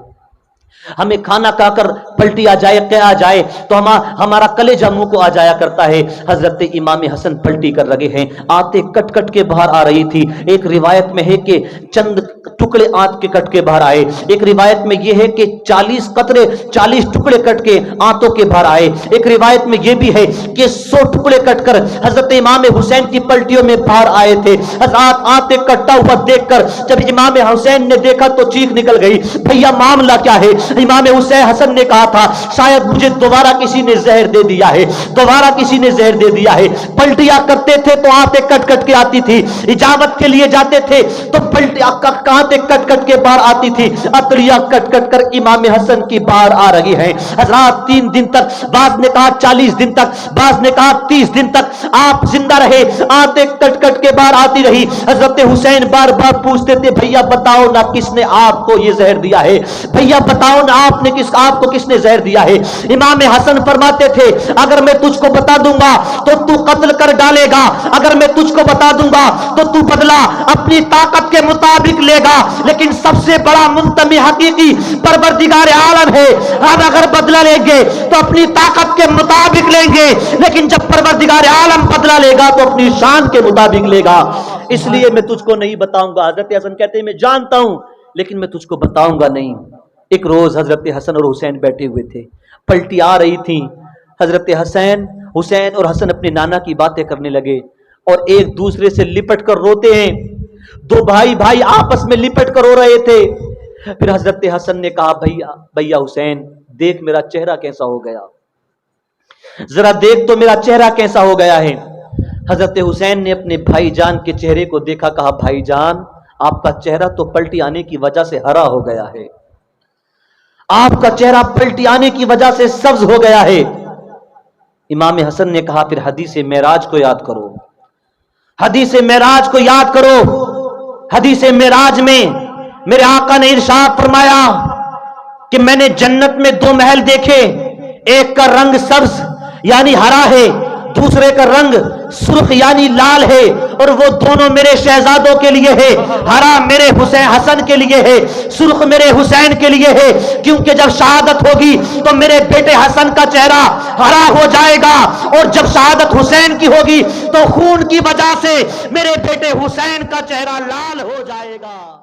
ہمیں کھانا کھا کر پلٹی آ جائے تو ہمارا کلیجہ منہ کو آ جایا کرتا ہے. حضرت امام حسن پلٹی کر رہے ہیں, آنتیں کٹ کٹ کے باہر آ رہی تھی. ایک روایت میں ہے کہ چند ٹکڑے آنت کے کٹ کے باہر آئے, ایک روایت میں یہ ہے کہ 40 ٹکڑے کٹ کے آنتوں کے باہر آئے, ایک روایت میں یہ بھی ہے کہ 100 ٹکڑے کٹ کر حضرت امام حسین کی پلٹیوں میں باہر آئے تھے. حضرات آنتیں کٹا ہوا دیکھ کر جب امام حسین نے دیکھا تو چیخ نکل گئی, بھیا معاملہ کیا ہے؟ امام حسن نے کہا تھا, شاید مجھے دوبارہ کسی نے زہر دے دیا ہے. پلٹیاں کرتے تھے تو آنتیں کٹ کٹ کے آتی تھی, اجابت کے لیے جاتے تھے تو پلٹیاں آنتیں کٹ کٹ کے باہر آتی تھی, اتڑیاں کٹ کٹ کر امام حسن کی باہر آ رہی ہیں. حضرات 3 دن تک, بعض نے کہا 40 دن تک, بعض نے کہا 30 دن تک آپ زندہ رہے, آنتیں کٹ کٹ کے باہر آتی رہی. حضرت حسین بار بار پوچھتے تھے, بھیا بتاؤ نا کس نے آپ کو یہ زہر دیا ہے, بھیا بتاؤ نا آپ کو کس نے زہر دیا ہے. امام حسن فرماتے تھے, اگر میں تجھ کو بتا دوں گا تو قتل کر ڈالے گا, اگر میں تجھ کو بتا دوں گا تو بدلہ اپنی طاقت کے مطابق لے گا, لیکن سب سے بڑا منتمی حقیقی پروردگار عالم ہے. ہم اگر بدلہ لیں گے تو اپنی طاقت کے مطابق لیں گے, لیکن جب پروردگار عالم بدلہ لے گا تو اپنی شان کے مطابق لے گا. اس لیے میں تجھ کو نہیں بتاؤں گا. حضرت حسن کہتے ہیں, میں جانتا ہوں لیکن میں تجھ کو بتاؤں گا نہیں. ایک روز حضرت حسن اور حسین بیٹھے ہوئے تھے, پلٹی آ رہی تھی. حضرت حسین اور حسن اپنے نانا کی باتیں کرنے لگے اور ایک دوسرے سے لپٹ کر روتے ہیں. 2 بھائی آپس میں لپٹ کر رو رہے تھے. پھر حضرت حسن نے کہا, بھیا حسین دیکھ میرا چہرہ کیسا ہو گیا, ذرا دیکھ تو میرا چہرہ کیسا ہو گیا ہے. حضرت حسین نے اپنے بھائی جان کے چہرے کو دیکھا, کہا, بھائی جان آپ کا چہرہ تو پلٹی آنے کی وجہ سے ہرا ہو گیا ہے, آپ کا چہرہ پلٹی آنے کی وجہ سے سبز ہو گیا ہے. امام حسن نے کہا, پھر حدیث معراج کو یاد کرو, حدیث معراج کو یاد کرو. حدیث معراج میں میرے آقا نے ارشاد فرمایا کہ میں نے جنت میں 2 محل دیکھے, ایک کا رنگ سبز یعنی ہرا ہے, دوسرے کا رنگ سرخ یعنی لال ہے اور وہ دونوں میرے شہزادوں کے لیے ہے، ہرا میرے حسین حسن کے لیے ہے، سرخ میرے حسین کے لیے ہے، کیونکہ جب شہادت ہوگی تو میرے بیٹے حسن کا چہرہ ہرا ہو جائے گا، اور جب شہادت حسین کی ہوگی تو خون کی وجہ سے میرے بیٹے حسین کا چہرہ لال ہو جائے گا۔